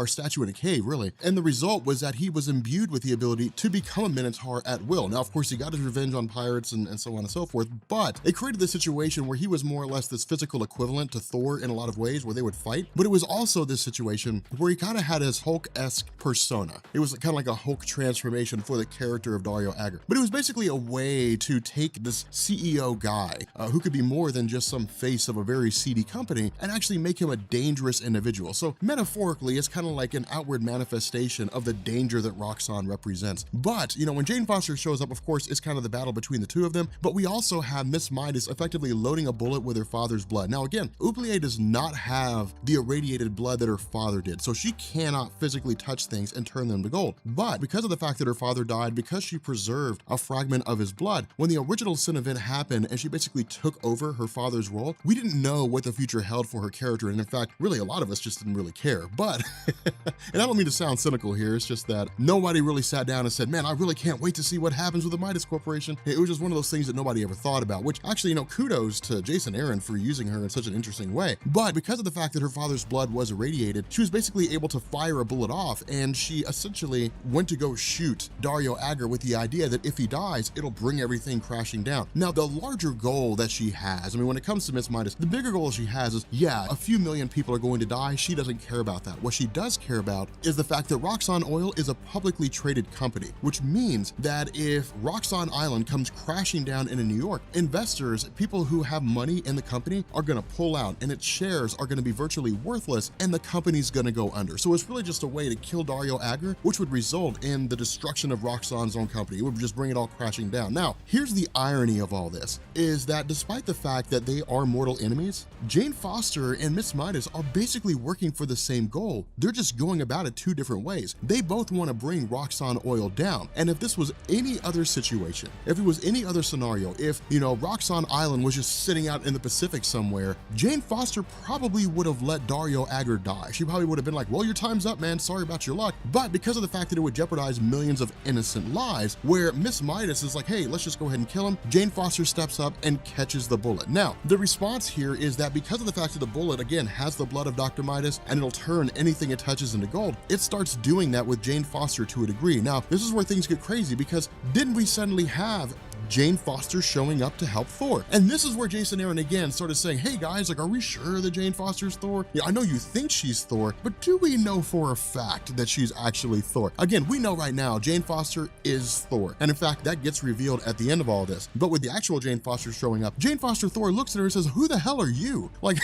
statue in a cave, really. And the result was that he was imbued with the ability to become a Minotaur at will. Now, of course, he got his revenge on pirates and so on and so forth, but it created this situation where he was more or less this physical equivalent to Thor in a lot of ways where they would fight. But it was also this situation where he kind of had his Hulk-esque persona. It was kind of like a Hulk transformation for the character of Dario Agger. But it was basically a way to take this CEO guy who could be more than just some face of a very seedy company and actually make him a dangerous individual. So metaphorically, it's kind of like an outward manifestation of the danger that Roxxon represents. But, you know, when Jane Foster shows up, of course, it's kind of the battle between the two of them. But we also have Miss Midas effectively loading a bullet with her father's blood. Now, again, Oubliette does not have the irradiated blood that her father did, so she cannot physically touch things and turn them to gold. But because of the fact that her father died, because she preserved a fragment of his blood, when the original sin event happened and she basically took over her father's role, we didn't know what the future held for her character. And in fact, really a lot of us just didn't really care. But, and I don't mean to sound cynical here, it's just that nobody really sat down and said, man, I really can't wait to see what happens with the Midas Corporation. It was just one of those things that nobody ever thought about, which actually, you know, kudos to Jason Aaron for using her in such an interesting way. But because of the fact that her father's blood was irradiated, she was basically able to fire a bullet off, and she essentially went to go shoot Dario Agger with the idea that if he dies, it'll bring everything crashing down. Now, the larger goal that she has, I mean, when it comes to Miss Midas, the bigger goal she has is, yeah, a few million people are going to die. She doesn't care about that. What she does care about is the fact that Roxxon Oil is a publicly traded company, which means that if Roxxon Island comes crashing down into New York, investors, people who have money in the company are gonna pull out and its shares are gonna be virtually worthless and the company's gonna go under. So it's really just a way to kill Dario Agger, which would result in the destruction of Roxxon's own company. It would just bring it all crashing down. Now, here's the irony of all this, is that despite the fact that they are mortal enemies, Jane Foster and Miss Midas are basically working for the same goal. They're just going about it two different ways. They both want to bring Roxxon oil down. And if this was any other situation, if it was any other scenario, if, you know, Roxxon Island was just sitting out in the Pacific somewhere, Jane Foster probably would have let Dario Agger die. She probably would have been like, well, your time's up, man. Sorry about your luck. But because of the fact that it would jeopardize millions of innocent lives, where Miss Midas is like, hey, let's just go ahead and kill him, Jane Foster steps up and catches the bullet. Now, the response here is that because of the fact that the bullet, again, has the blood of Dr. Midas and it'll turn anything it touches into gold, it starts doing that with Jane Foster to a degree. Now, this is where things get crazy because didn't we suddenly have Jane Foster showing up to help Thor? And this is where Jason Aaron again started saying, hey guys, like, are we sure that Jane Foster's Thor? Yeah, I know you think she's Thor, but do we know for a fact that she's actually Thor? Again, we know right now Jane Foster is Thor. And in fact, that gets revealed at the end of all this. But with the actual Jane Foster showing up, Jane Foster Thor looks at her and says, who the hell are you? Like,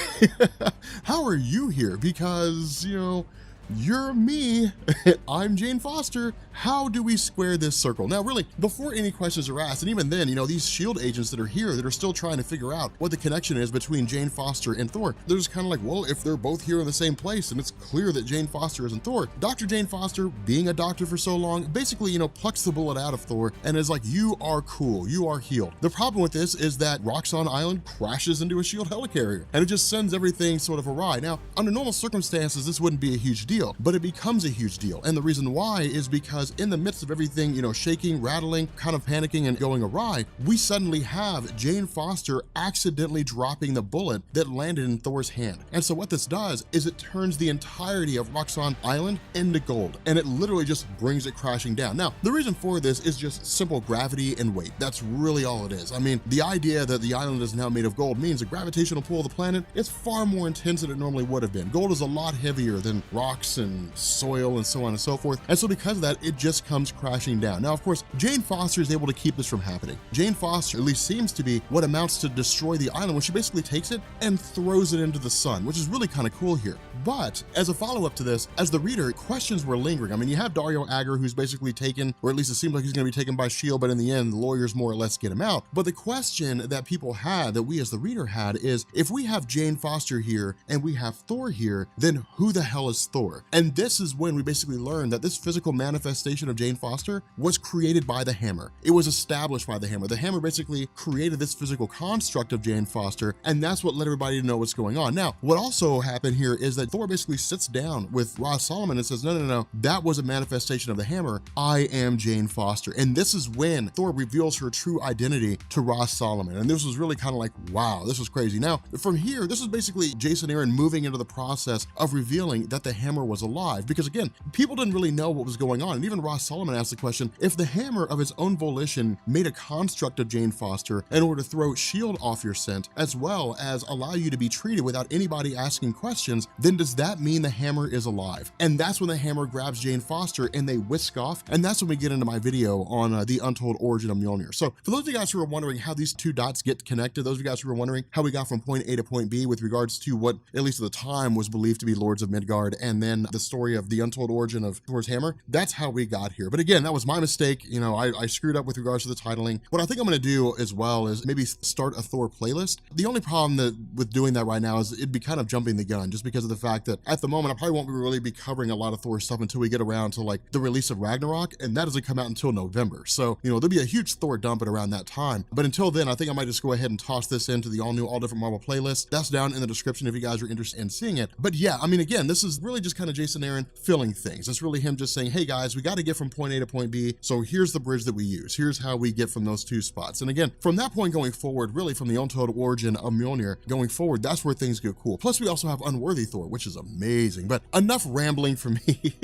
how are you here? Because, you know, you're me, I'm Jane Foster. How do we square this circle? Now, really, before any questions are asked, and even then, you know, these SHIELD agents that are here that are still trying to figure out what the connection is between Jane Foster and Thor, they're just kind of like, well, if they're both here in the same place and it's clear that Jane Foster isn't Thor, Dr. Jane Foster, being a doctor for so long, basically, you know, plucks the bullet out of Thor and is like, you are cool, you are healed. The problem with this is that Roxxon Island crashes into a SHIELD helicarrier and it just sends everything sort of awry. Now, under normal circumstances, this wouldn't be a huge deal, but it becomes a huge deal. And the reason why is because in the midst of everything, you know, shaking, rattling, kind of panicking and going awry, we suddenly have Jane Foster accidentally dropping the bullet that landed in Thor's hand. And so what this does is it turns the entirety of Roxxon Island into gold, and it literally just brings it crashing down. Now, the reason for this is just simple gravity and weight. That's really all it is. I mean, the idea that the island is now made of gold means the gravitational pull of the planet is far more intense than it normally would have been. Gold is a lot heavier than rocks and soil and so on and so forth. And so because of that, it just comes crashing down. Now, of course, Jane Foster is able to keep this from happening. Jane Foster at least seems to be what amounts to destroy the island, when she basically takes it and throws it into the sun, which is really kind of cool here. But as a follow-up to this, as the reader, questions were lingering. I mean, you have Dario Agger, who's basically taken, or at least it seems like he's going to be taken by S.H.I.E.L.D., but in the end, the lawyers more or less get him out. But the question that people had, that we as the reader had, is if we have Jane Foster here and we have Thor here, then who the hell is Thor? And this is when we basically learned that this physical manifestation of Jane Foster was created by the hammer. It was established by the hammer. The hammer basically created this physical construct of Jane Foster, and that's what let everybody know what's going on. Now, what also happened here is that Thor basically sits down with Ross Solomon and says, no, that was a manifestation of the hammer. I am Jane Foster. And this is when Thor reveals her true identity to Ross Solomon. And this was really kind of like, wow, this was crazy. Now, from here, this is basically Jason Aaron moving into the process of revealing that the hammer was alive, because again, people didn't really know what was going on. And even Ross Solomon asked the question, if the hammer of its own volition made a construct of Jane Foster in order to throw S.H.I.E.L.D. off your scent, as well as allow you to be treated without anybody asking questions, then does that mean the hammer is alive? And that's when the hammer grabs Jane Foster and they whisk off. And that's when we get into my video on the untold origin of Mjolnir. So for those of you guys who are wondering how these two dots get connected, those of you guys who are wondering how we got from point A to point B with regards to what, at least at the time, was believed to be Lords of Midgard, and then the story of the untold origin of Thor's hammer, that's how we got here. But again, that was my mistake. You know, I screwed up with regards to the titling. What I think I'm going to do as well is maybe start a Thor playlist. The only problem with doing that right now is it'd be kind of jumping the gun, just because of the fact that at the moment I probably won't really be covering a lot of Thor stuff until we get around to like the release of Ragnarok, and that doesn't come out until November. So, you know, there'll be a huge Thor dump at around that time. But until then, I think I might just go ahead and toss this into the all new, all different Marvel playlist. That's down in the description if you guys are interested in seeing it. But yeah, I mean, again, this is really just kind of Jason Aaron filling things. It's really him just saying, hey guys, we got to get from point A to point B. So here's the bridge that we use. Here's how we get from those two spots. And again, from that point going forward, really from the untold origin of Mjolnir going forward, that's where things get cool. Plus we also have Unworthy Thor, which is amazing, but enough rambling for me.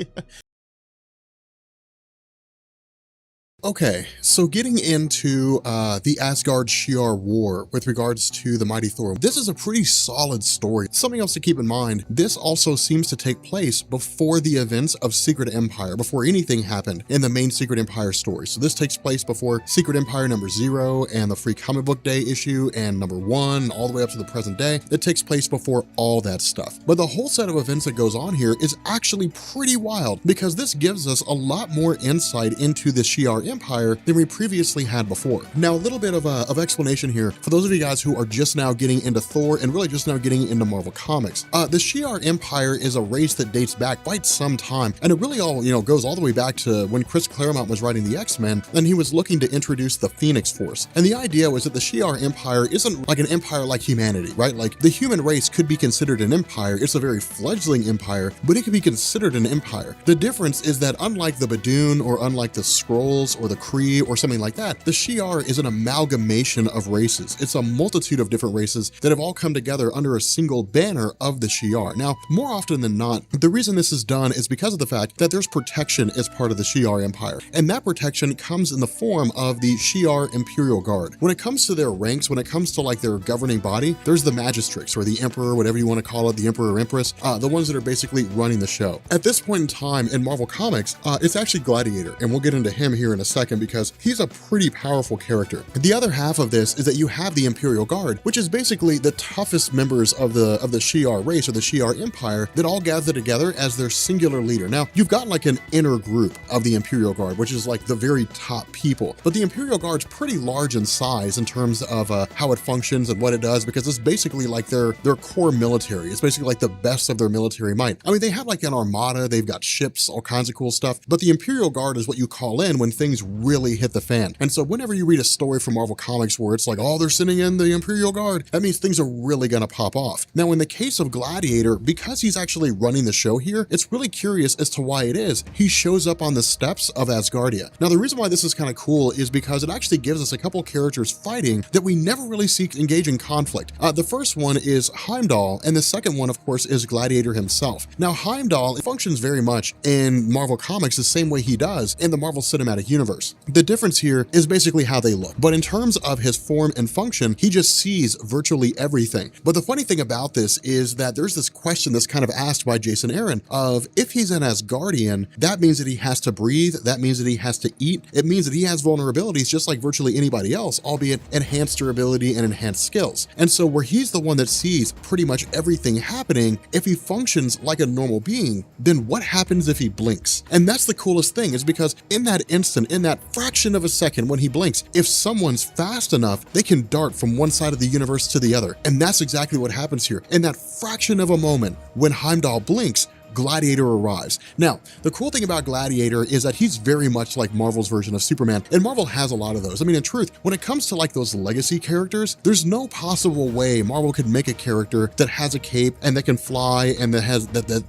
Okay, so getting into the Asgard Shi'ar War with regards to the Mighty Thor, this is a pretty solid story. Something else to keep in mind, this also seems to take place before the events of Secret Empire, before anything happened in the main Secret Empire story. So this takes place before Secret Empire number 0 and the Free Comic Book Day issue and number 1, all the way up to the present day. It takes place before all that stuff. But the whole set of events that goes on here is actually pretty wild, because this gives us a lot more insight into the Shi'ar Empire than we previously had before. Now, a little bit of explanation here for those of you guys who are just now getting into Thor and really just now getting into Marvel Comics. The Shi'ar Empire is a race that dates back quite some time, and it really all, goes all the way back to when Chris Claremont was writing the X-Men, and he was looking to introduce the Phoenix Force. And the idea was that the Shi'ar Empire isn't like an empire like humanity, right? Like the human race could be considered an empire. It's a very fledgling empire, but it can be considered an empire. The difference is that unlike the Badoon or unlike the Skrulls or the Kree or something like that, the Shi'ar is an amalgamation of races. It's a multitude of different races that have all come together under a single banner of the Shi'ar. Now, more often than not, the reason this is done is because of the fact that there's protection as part of the Shi'ar Empire, and that protection comes in the form of the Shi'ar Imperial Guard. When it comes to their ranks, when it comes to like their governing body, there's the Magistrix or the Emperor, whatever you want to call it, the Emperor or Empress, the ones that are basically running the show. At this point in time in Marvel Comics, it's actually Gladiator, and we'll get into him here in a second because he's a pretty powerful character. The other half of this is that you have the Imperial Guard, which is basically the toughest members of the Shi'ar race or the Shi'ar Empire that all gather together as their singular leader. Now, you've got like an inner group of the Imperial Guard, which is like the very top people, but the Imperial Guard's pretty large in size in terms of how it functions and what it does, because it's basically like their core military. It's basically like the best of their military might. I mean, they have like an armada, they've got ships, all kinds of cool stuff, but the Imperial Guard is what you call in when things really hit the fan. And so whenever you read a story from Marvel Comics where it's like, oh, they're sending in the Imperial Guard, that means things are really gonna pop off. Now, in the case of Gladiator, because he's actually running the show here, it's really curious as to why it is he shows up on the steps of Asgardia. Now, the reason why this is kind of cool is because it actually gives us a couple characters fighting that we never really see engage in conflict. The first one is Heimdall, and the second one, of course, is Gladiator himself. Now, Heimdall functions very much in Marvel Comics the same way he does in the Marvel Cinematic Universe. The difference here is basically how they look, but in terms of his form and function, he just sees virtually everything. But the funny thing about this is that there's this question that's kind of asked by Jason Aaron of, if he's an Asgardian, that means that he has to breathe, that means that he has to eat, it means that he has vulnerabilities just like virtually anybody else, albeit enhanced durability and enhanced skills. And so where he's the one that sees pretty much everything happening, if he functions like a normal being, then what happens if he blinks? And that's the coolest thing, is because in that instant, in that fraction of a second when he blinks, if someone's fast enough, they can dart from one side of the universe to the other. And that's exactly what happens here. In that fraction of a moment, when Heimdall blinks, Gladiator arrives. Now, the cool thing about Gladiator is that he's very much like Marvel's version of Superman, and Marvel has a lot of those. I mean, in truth, when it comes to like those legacy characters, there's no possible way Marvel could make a character that has a cape and that can fly and that has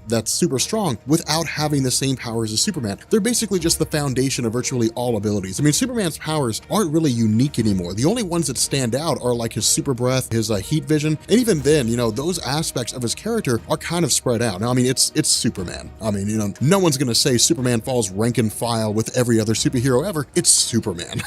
that's super strong without having the same powers as Superman. They're basically just the foundation of virtually all abilities. I mean, Superman's powers aren't really unique anymore. The only ones that stand out are like his super breath, his heat vision, and even then, those aspects of his character are kind of spread out. Now, I mean, it's Superman. I mean, no one's gonna say Superman falls rank and file with every other superhero ever. It's Superman.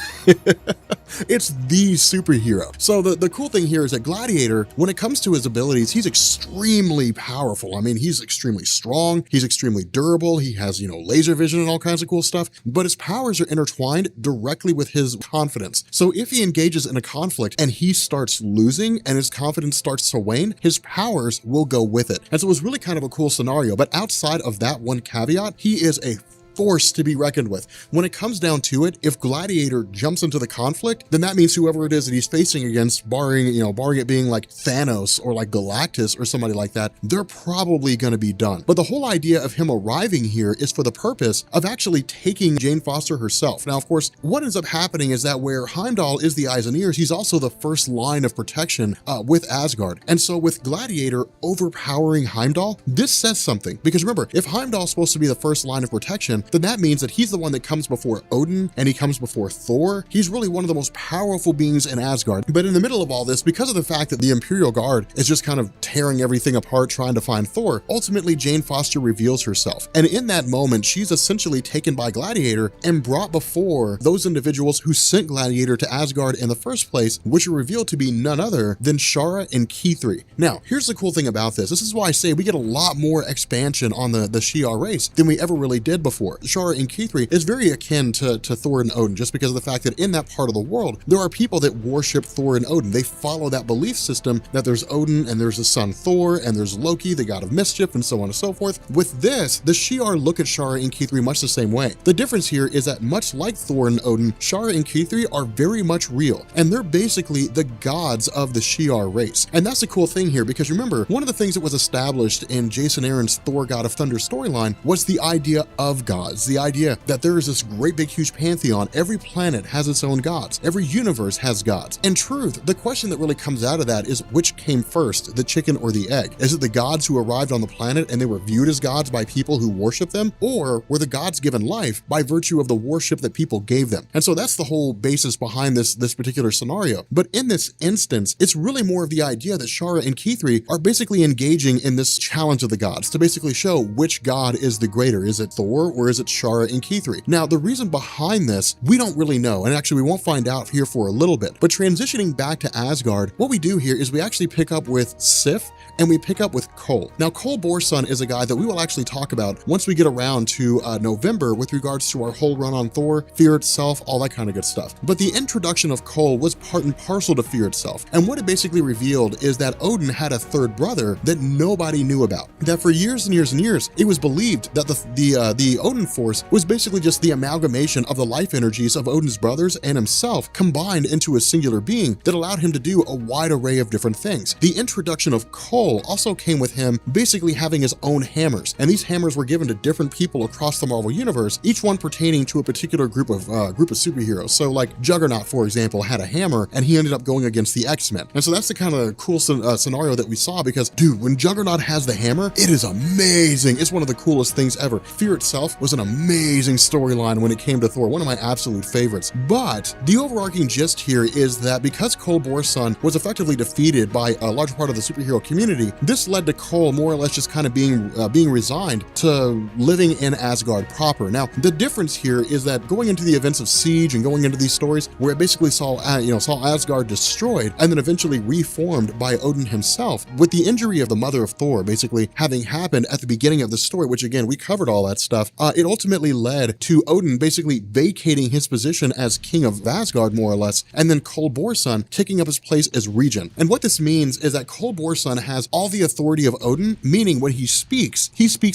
It's the superhero. So the cool thing here is that Gladiator, when it comes to his abilities, he's extremely powerful. I mean, he's extremely strong, he's extremely durable, he has, laser vision and all kinds of cool stuff, but his powers are intertwined directly with his confidence. So if he engages in a conflict and he starts losing and his confidence starts to wane, his powers will go with it. And so it was really kind of a cool scenario, but outside of that one caveat, he is a force to be reckoned with. When it comes down to it, if Gladiator jumps into the conflict, then that means whoever it is that he's facing against, barring it being like Thanos or like Galactus or somebody like that, they're probably going to be done. But the whole idea of him arriving here is for the purpose of actually taking Jane Foster herself. Now, of course, what ends up happening is that where Heimdall is the eyes and ears, he's also the first line of protection with Asgard. And so with Gladiator overpowering Heimdall, this says something, because remember, if Heimdall's supposed to be the first line of protection, him, then that means that he's the one that comes before Odin and he comes before Thor. He's really one of the most powerful beings in Asgard. But in the middle of all this, because of the fact that the Imperial Guard is just kind of tearing everything apart trying to find Thor, ultimately Jane Foster reveals herself. And in that moment, she's essentially taken by Gladiator and brought before those individuals who sent Gladiator to Asgard in the first place, which are revealed to be none other than Shi'ar and Kithri. Now, here's the cool thing about this. This is why I say we get a lot more expansion on the Shi'ar race than we ever really did before. Shi'ar and Kithri is very akin to Thor and Odin, just because of the fact that in that part of the world, there are people that worship Thor and Odin. They follow that belief system that there's Odin and there's his son Thor and there's Loki, the god of mischief, and so on and so forth. With this, the Shi'ar look at Shi'ar and Kithri much the same way. The difference here is that much like Thor and Odin, Shi'ar and Kithri are very much real, and they're basically the gods of the Shi'ar race. And that's the cool thing here, because remember, one of the things that was established in Jason Aaron's Thor God of Thunder storyline was the idea of gods, the idea that there is this great big huge pantheon. Every planet has its own gods. Every universe has gods. In truth, the question that really comes out of that is which came first, the chicken or the egg? Is it the gods who arrived on the planet and they were viewed as gods by people who worship them? Or were the gods given life by virtue of the worship that people gave them? And so that's the whole basis behind this particular scenario. But in this instance, it's really more of the idea that Shi'ar and Kithri are basically engaging in this challenge of the gods to basically show which god is the greater. Is it Thor or is it Shi'ar and Kithri? Now, the reason behind this, we don't really know, and actually we won't find out here for a little bit. But transitioning back to Asgard, what we do here is we actually pick up with Sif and we pick up with Cole. Now, Cole Borson is a guy that we will actually talk about once we get around to November with regards to our whole run on Thor, Fear Itself, all that kind of good stuff. But the introduction of Cole was part and parcel to Fear Itself. And what it basically revealed is that Odin had a third brother that nobody knew about. That for years and years and years, it was believed that the Odin force was basically just the amalgamation of the life energies of Odin's brothers and himself combined into a singular being that allowed him to do a wide array of different things. The introduction of Cole also came with him basically having his own hammers, and these hammers were given to different people across the Marvel universe, each one pertaining to a particular group of superheroes. So like Juggernaut, for example, had a hammer and he ended up going against the X-Men. And so that's the kind of cool scenario that we saw, because dude, when Juggernaut has the hammer, it is amazing. It's one of the coolest things ever. Fear Itself was an amazing storyline when it came to Thor, one of my absolute favorites. But the overarching gist here is that because Cole Borson was effectively defeated by a large part of the superhero community, this led to Cole more or less just kind of being resigned to living in Asgard proper. Now, the difference here is that going into the events of Siege and going into these stories where it basically saw Asgard destroyed and then eventually reformed by Odin himself, with the injury of the mother of Thor basically having happened at the beginning of the story, which again, we covered all that stuff, it ultimately led to Odin basically vacating his position as king of Asgard, more or less, and then Cole Borson taking up his place as regent. And what this means is that Cole Borson has all the authority of Odin, meaning when he speaks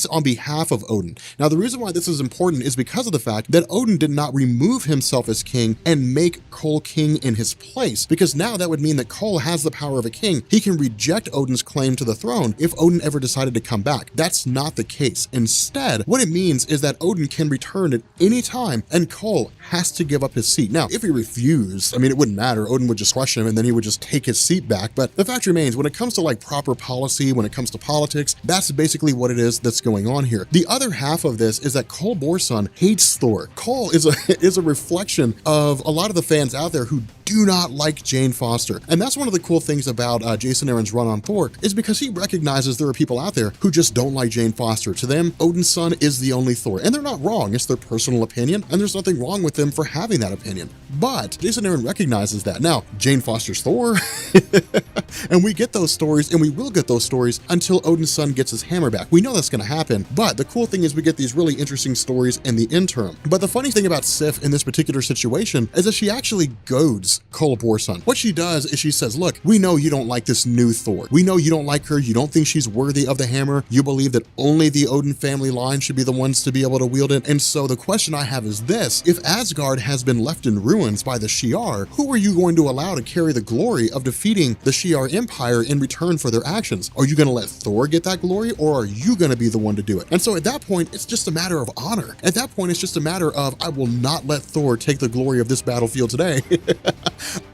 on behalf of Odin. Now, the reason why this is important is because of the fact that Odin did not remove himself as king and make Cole king in his place, because now that would mean that Cole has the power of a king. He can reject Odin's claim to the throne if Odin ever decided to come back. That's not the case. Instead, what it means is that Odin can return at any time and Cole has to give up his seat. Now, if he refused, I mean, it wouldn't matter. Odin would just crush him and then he would just take his seat back. But the fact remains, when it comes to like proper policy, when it comes to politics, that's basically what it is that's going on here. The other half of this is that Cole Borson hates Thor. Cole is a reflection of a lot of the fans out there who do not like Jane Foster. And that's one of the cool things about Jason Aaron's run on Thor, is because he recognizes there are people out there who just don't like Jane Foster. To them, Odin's son is the only Thor. And they're not wrong. It's their personal opinion, and there's nothing wrong with them for having that opinion. But Jason Aaron recognizes that. Now, Jane Foster's Thor, and we get those stories, and we will get those stories until Odin's son gets his hammer back. We know that's going to happen, but the cool thing is we get these really interesting stories in the interim. But the funny thing about Sif in this particular situation is that she actually goads Cole Borson. What she does is she says, look, we know you don't like this new Thor. We know you don't like her. You don't think she's worthy of the hammer. You believe that only the Odin family line should be the ones to be able to wield it. And so the question I have is this: if Asgard has been left in ruins by the Shi'ar, who are you going to allow to carry the glory of defeating the Shi'ar Shi'ar Empire in return for their actions. Are you going to let Thor get that glory, or are you going to be the one to do it? And so at that point, it's just a matter of honor. At that point, it's just a matter of, I will not let Thor take the glory of this battlefield today.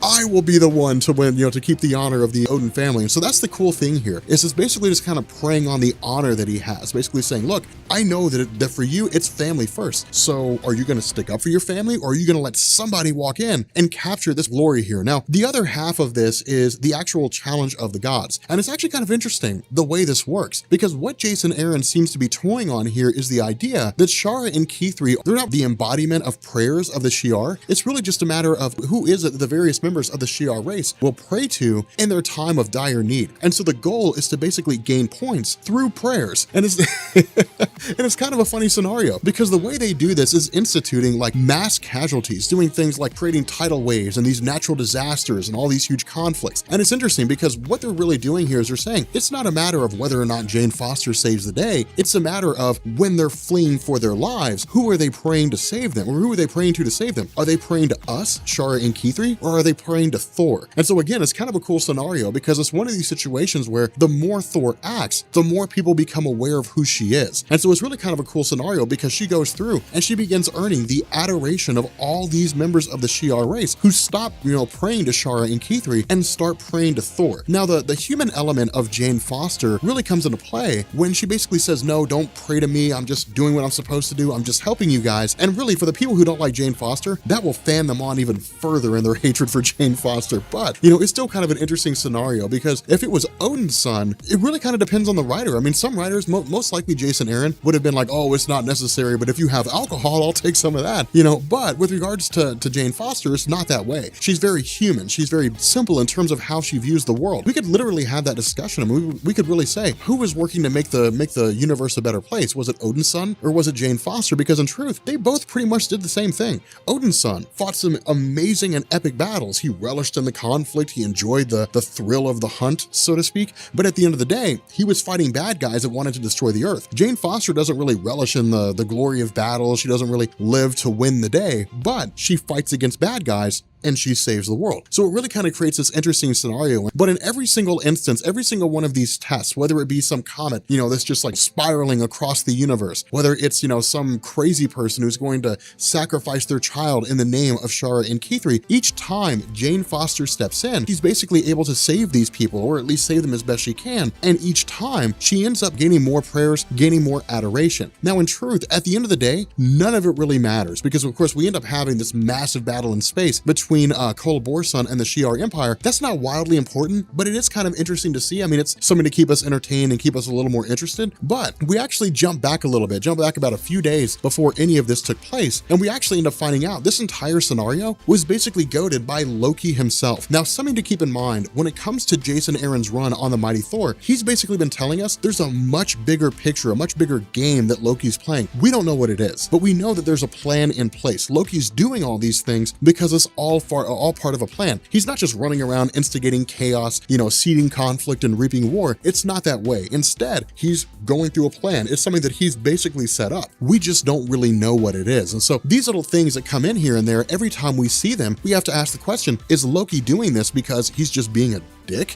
I will be the one to win, to keep the honor of the Odin family. And so that's the cool thing here, is it's basically just kind of preying on the honor that he has, basically saying, look, I know that for you, it's family first. So are you going to stick up for your family, or are you going to let somebody walk in and capture this glory here? Now, the other half of this is the actual challenge of the gods. And it's actually kind of interesting the way this works, because what Jason Aaron seems to be toying on here is the idea that Shara and Kithri, they're not the embodiment of prayers of the Shi'ar. It's really just a matter of who is it that the various members of the Shi'ar race will pray to in their time of dire need. And so the goal is to basically gain points through prayers. And it's and it's kind of a funny scenario, because the way they do this is instituting like mass casualties, doing things like creating tidal waves and these natural disasters and all these huge conflicts. And it's interesting because what they're really doing here is they're saying it's not a matter of whether or not Jane Foster saves the day. It's a matter of when they're fleeing for their lives, who are they praying to save them, or who are they praying to save them? Are they praying to us, Shara and Kithri, or are they praying to Thor? And so again, it's kind of a cool scenario, because it's one of these situations where the more Thor acts, the more people become aware of who she is. And so it's really kind of a cool scenario, because she goes through and she begins earning the adoration of all these members of the Shi'ar race who stop, praying to Shara and Kithri and start praying to Thor. Now, the human element of Jane Foster really comes into play when she basically says, no, don't pray to me. I'm just doing what I'm supposed to do. I'm just helping you guys. And really, for the people who don't like Jane Foster, that will fan them on even further in their hatred for Jane Foster. But, it's still kind of an interesting scenario, because if it was Odin's son, it really kind of depends on the writer. I mean, some writers, most likely Jason Aaron, would have been like, oh, it's not necessary, but if you have alcohol, I'll take some of that, But with regards to Jane Foster, it's not that way. She's very human. She's very simple in terms of how she views the world. We could literally have that discussion. I mean, we could really say, who was working to make the universe a better place? Was it Odin's son, or was it Jane Foster? Because in truth, they both pretty much did the same thing. Odin's son fought some amazing and epic battles. He relished in the conflict. He enjoyed the thrill of the hunt, so to speak. But at the end of the day, he was fighting bad guys that wanted to destroy the earth. Jane Foster doesn't really relish in the glory of battle. She doesn't really live to win the day, but she fights against bad guys and she saves the world. So it really kind of creates this interesting scenario. But in every single instance, every single one of these tests, whether it be some comet, that's just like spiraling across the universe, whether it's, some crazy person who's going to sacrifice their child in the name of Shara and Kithri, each time Jane Foster steps in, she's basically able to save these people, or at least save them as best she can. And each time she ends up gaining more prayers, gaining more adoration. Now, in truth, at the end of the day, none of it really matters, because of course we end up having this massive battle in space between Borson and the Shi'ar Empire. That's not wildly important, but it is kind of interesting to see. I mean, it's something to keep us entertained and keep us a little more interested. But we actually jump back a little bit, jump back about a few days before any of this took place, and we actually end up finding out this entire scenario was basically goaded by Loki himself. Now, something to keep in mind when it comes to Jason Aaron's run on the Mighty Thor, he's basically been telling us there's a much bigger picture, a much bigger game that Loki's playing. We don't know what it is, but we know that there's a plan in place. Loki's doing all these things because it's all part of a plan. He's not just running around instigating chaos, seeding conflict and reaping war. It's not that way. Instead, he's going through a plan. It's something that he's basically set up. We just don't really know what it is. And so these little things that come in here and there, every time we see them, we have to ask the question, is Loki doing this because he's just being a dick?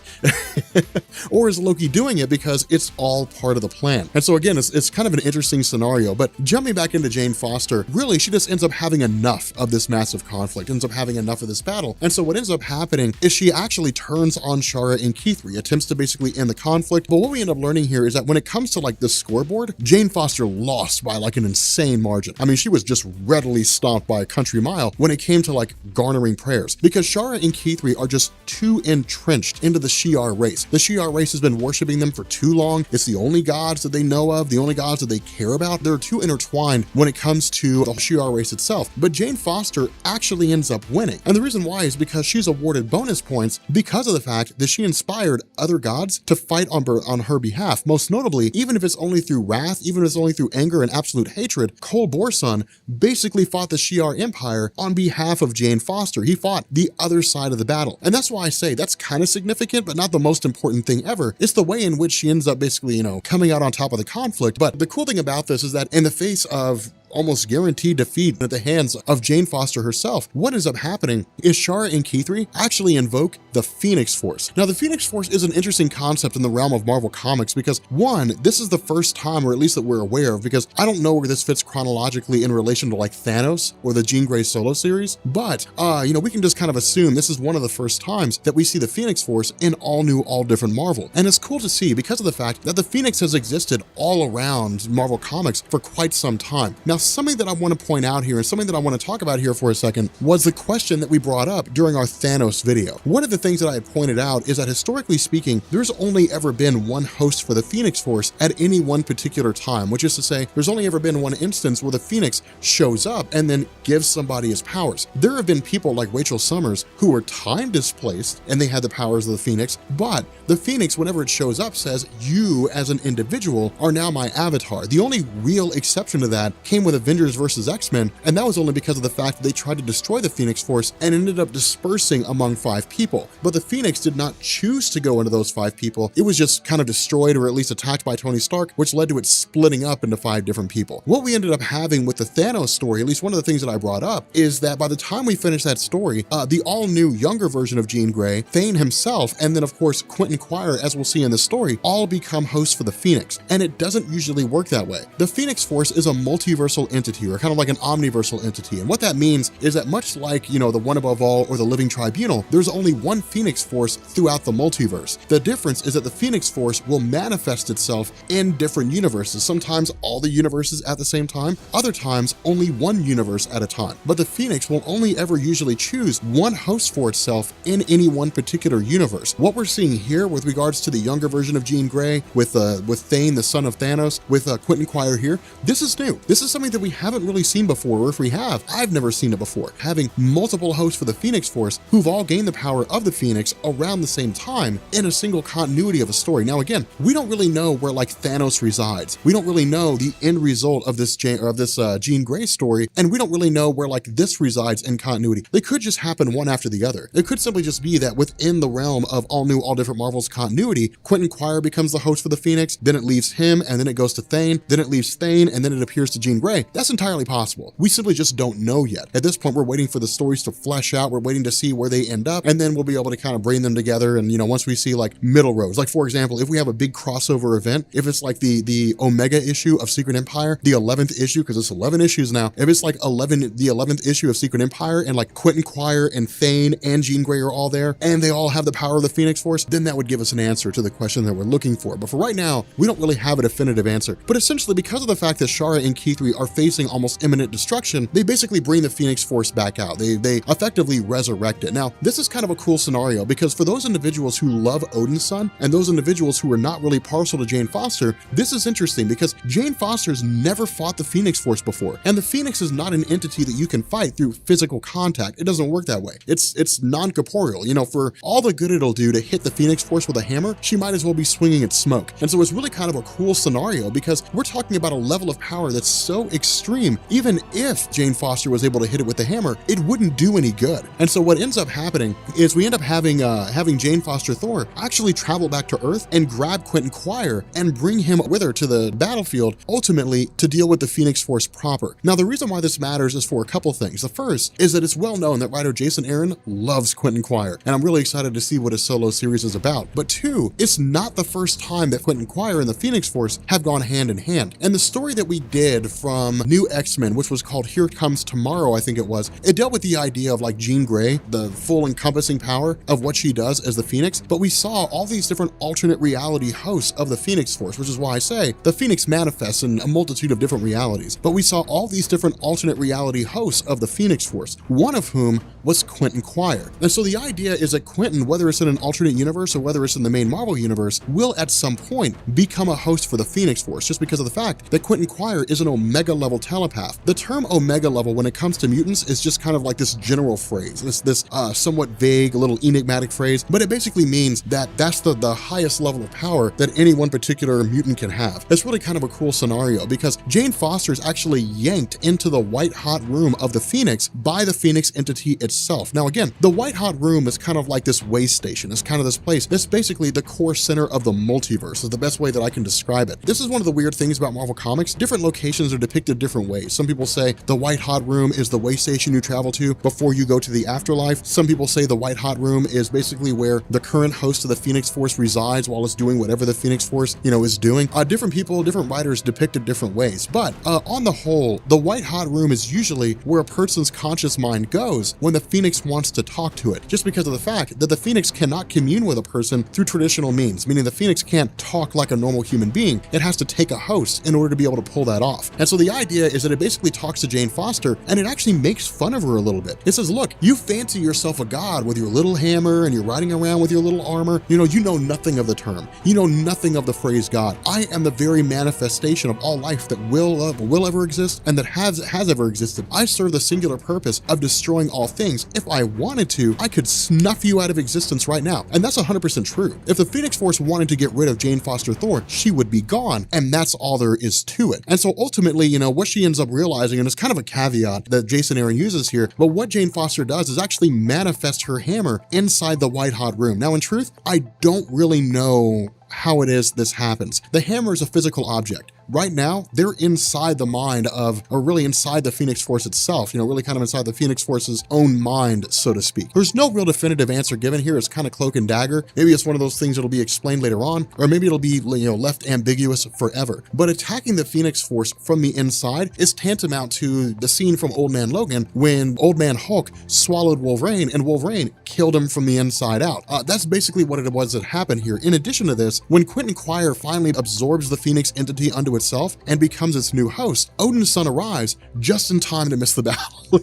Or is Loki doing it because it's all part of the plan? And so again, it's kind of an interesting scenario. But jumping back into Jane Foster, really, she just ends up having enough of this massive conflict, ends up having enough of this battle. And so what ends up happening is she actually turns on Shara and Kithri, attempts to basically end the conflict. But what we end up learning here is that when it comes to like the scoreboard, Jane Foster lost by like an insane margin. I mean, she was just readily stomped by a country mile when it came to like garnering prayers, because Shara and Kithri are just too entrenched into the Shi'ar race. The Shi'ar race has been worshiping them for too long. It's the only gods that they know of, the only gods that they care about. They're too intertwined when it comes to the Shi'ar race itself. But Jane Foster actually ends up winning. And the reason why is because she's awarded bonus points because of the fact that she inspired other gods to fight on her behalf. Most notably, even if it's only through wrath, even if it's only through anger and absolute hatred, Borson basically fought the Shi'ar Empire on behalf of Jane Foster. He fought the other side of the battle. And that's why I say that's kind of significant, but not the most important thing ever. It's the way in which she ends up basically, coming out on top of the conflict. But the cool thing about this is that in the face of almost guaranteed defeat at the hands of Jane Foster herself, what ends up happening is Shi'ar and Kithri actually invoke the Phoenix Force. Now, the Phoenix Force is an interesting concept in the realm of Marvel Comics because, one, this is the first time, or at least that we're aware of, because I don't know where this fits chronologically in relation to like Thanos or the Jean Grey solo series, but, we can just kind of assume this is one of the first times that we see the Phoenix Force in all new, all different Marvel. And it's cool to see because of the fact that the Phoenix has existed all around Marvel Comics for quite some time. Now, something that I want to point out here and something that I want to talk about here for a second was the question that we brought up during our Thanos video. One of the things that I had pointed out is that historically speaking, there's only ever been one host for the Phoenix Force at any one particular time, which is to say there's only ever been one instance where the Phoenix shows up and then gives somebody his powers. There have been people like Rachel Summers who were time displaced and they had the powers of the Phoenix, but the Phoenix, whenever it shows up, says, you as an individual are now my avatar. The only real exception to that came with Avengers versus X-Men, and that was only because of the fact that they tried to destroy the Phoenix Force and ended up dispersing among 5 people. But the Phoenix did not choose to go into those 5 people. It was just kind of destroyed, or at least attacked by Tony Stark, which led to it splitting up into 5 different people. What we ended up having with the Thanos story, at least one of the things that I brought up, is that by the time we finished that story, the all-new younger version of Jean Grey, Thane himself, and then of course Quentin Quire, as we'll see in the story, all become hosts for the Phoenix. And it doesn't usually work that way. The Phoenix Force is a multiversal entity, or kind of like an omniversal entity. And what that means is that much like, the One Above All or the Living Tribunal, there's only one Phoenix Force throughout the multiverse. The difference is that the Phoenix Force will manifest itself in different universes. Sometimes all the universes at the same time, other times only one universe at a time. But the Phoenix will only ever usually choose one host for itself in any one particular universe. What we're seeing here with regards to the younger version of Jean Grey, with Thane, the son of Thanos, with Quentin Quire here, this is new. This is something that we haven't really seen before, or if we have, I've never seen it before. Having multiple hosts for the Phoenix Force who've all gained the power of the Phoenix around the same time in a single continuity of a story. Now again, we don't really know where like Thanos resides. We don't really know the end result of this Jean Grey story, and we don't really know where like this resides in continuity. They could just happen one after the other. It could simply just be that within the realm of all new, all different Marvel's continuity, Quentin Quire becomes the host for the Phoenix, then it leaves him, and then it goes to Thane, then it leaves Thane, and then it appears to Jean Grey. That's entirely possible. We simply just don't know yet. At this point, we're waiting for the stories to flesh out. We're waiting to see where they end up, and then we'll be able to kind of bring them together. And once we see like middle roads, like for example, if we have a big crossover event, if it's like the Omega issue of Secret Empire, the 11th issue, because it's 11 issues now, if it's like the 11th issue of Secret Empire, and like Quentin Quire and Thane and Jean Grey are all there, and they all have the power of the Phoenix Force, then that would give us an answer to the question that we're looking for. But for right now, we don't really have a definitive answer. But essentially, because of the fact that Shi'ar and Kithri are facing almost imminent destruction, they basically bring the Phoenix Force back out. They effectively resurrect it. Now, this is kind of a cool scenario because for those individuals who love Odinson and those individuals who are not really partial to Jane Foster, this is interesting because Jane Foster's never fought the Phoenix Force before. And the Phoenix is not an entity that you can fight through physical contact. It doesn't work that way. It's non-corporeal. For all the good it'll do to hit the Phoenix Force with a hammer, she might as well be swinging its smoke. And so it's really kind of a cool scenario because we're talking about a level of power that's so extreme, even if Jane Foster was able to hit it with the hammer, it wouldn't do any good. And so what ends up happening is we end up having Jane Foster Thor actually travel back to Earth and grab Quentin Quire and bring him with her to the battlefield, ultimately to deal with the Phoenix Force proper. Now, the reason why this matters is for a couple things. The first is that it's well known that writer Jason Aaron loves Quentin Quire, and I'm really excited to see what his solo series is about. But two, it's not the first time that Quentin Quire and the Phoenix Force have gone hand in hand. And the story that we did from New X-Men, which was called Here Comes Tomorrow, I think it was, it dealt with the idea of like Jean Grey, the full encompassing power of what she does as the Phoenix, but we saw all these different alternate reality hosts of the Phoenix Force, which is why I say the Phoenix manifests in a multitude of different realities. But we saw all these different alternate reality hosts of the Phoenix Force, one of whom was Quentin Quire. And so the idea is that Quentin, whether it's in an alternate universe or whether it's in the main Marvel universe, will at some point become a host for the Phoenix Force, just because of the fact that Quentin Quire is an Omega level telepath. The term Omega level when it comes to mutants is just kind of like this general phrase, this somewhat vague, a little enigmatic phrase, but it basically means that that's the highest level of power that any one particular mutant can have. It's really kind of a cool scenario because Jane Foster is actually yanked into the white hot room of the Phoenix by the Phoenix entity itself. itself. Now again, the White Hot Room is kind of like this way station. It's kind of this place that's basically the core center of the multiverse, is the best way that I can describe it. This is one of the weird things about Marvel Comics. Different locations are depicted different ways. Some people say the White Hot Room is the way station you travel to before you go to the afterlife. Some people say the White Hot Room is basically where the current host of the Phoenix Force resides while it's doing whatever the Phoenix Force, is doing. Different people, different writers depict it different ways. But on the whole, the White Hot Room is usually where a person's conscious mind goes when the Phoenix wants to talk to it, just because of the fact that the Phoenix cannot commune with a person through traditional means, meaning the Phoenix can't talk like a normal human being. It has to take a host in order to be able to pull that off. And so the idea is that it basically talks to Jane Foster and it actually makes fun of her a little bit. It says, look, you fancy yourself a god with your little hammer and you're riding around with your little armor. You know nothing of the term. You know nothing of the phrase God. I am the very manifestation of all life that will ever exist and that has ever existed. I serve the singular purpose of destroying all things. If I wanted to, I could snuff you out of existence right now. And that's 100% true. If the Phoenix Force wanted to get rid of Jane Foster Thor, she would be gone. And that's all there is to it. And so ultimately, what she ends up realizing, and it's kind of a caveat that Jason Aaron uses here, but what Jane Foster does is actually manifest her hammer inside the White Hot Room. Now, in truth, I don't really know how it is this happens. The hammer is a physical object. Right now, they're inside the mind of, or really inside the Phoenix Force itself, really kind of inside the Phoenix Force's own mind, so to speak. There's no real definitive answer given here. It's kind of cloak and dagger. Maybe it's one of those things that'll be explained later on, or maybe it'll be, left ambiguous forever. But attacking the Phoenix Force from the inside is tantamount to the scene from Old Man Logan when Old Man Hulk swallowed Wolverine and Wolverine killed him from the inside out. That's basically what it was that happened here. In addition to this, when Quentin Quire finally absorbs the Phoenix entity unto itself and becomes its new host, Odinson arrives just in time to miss the battle.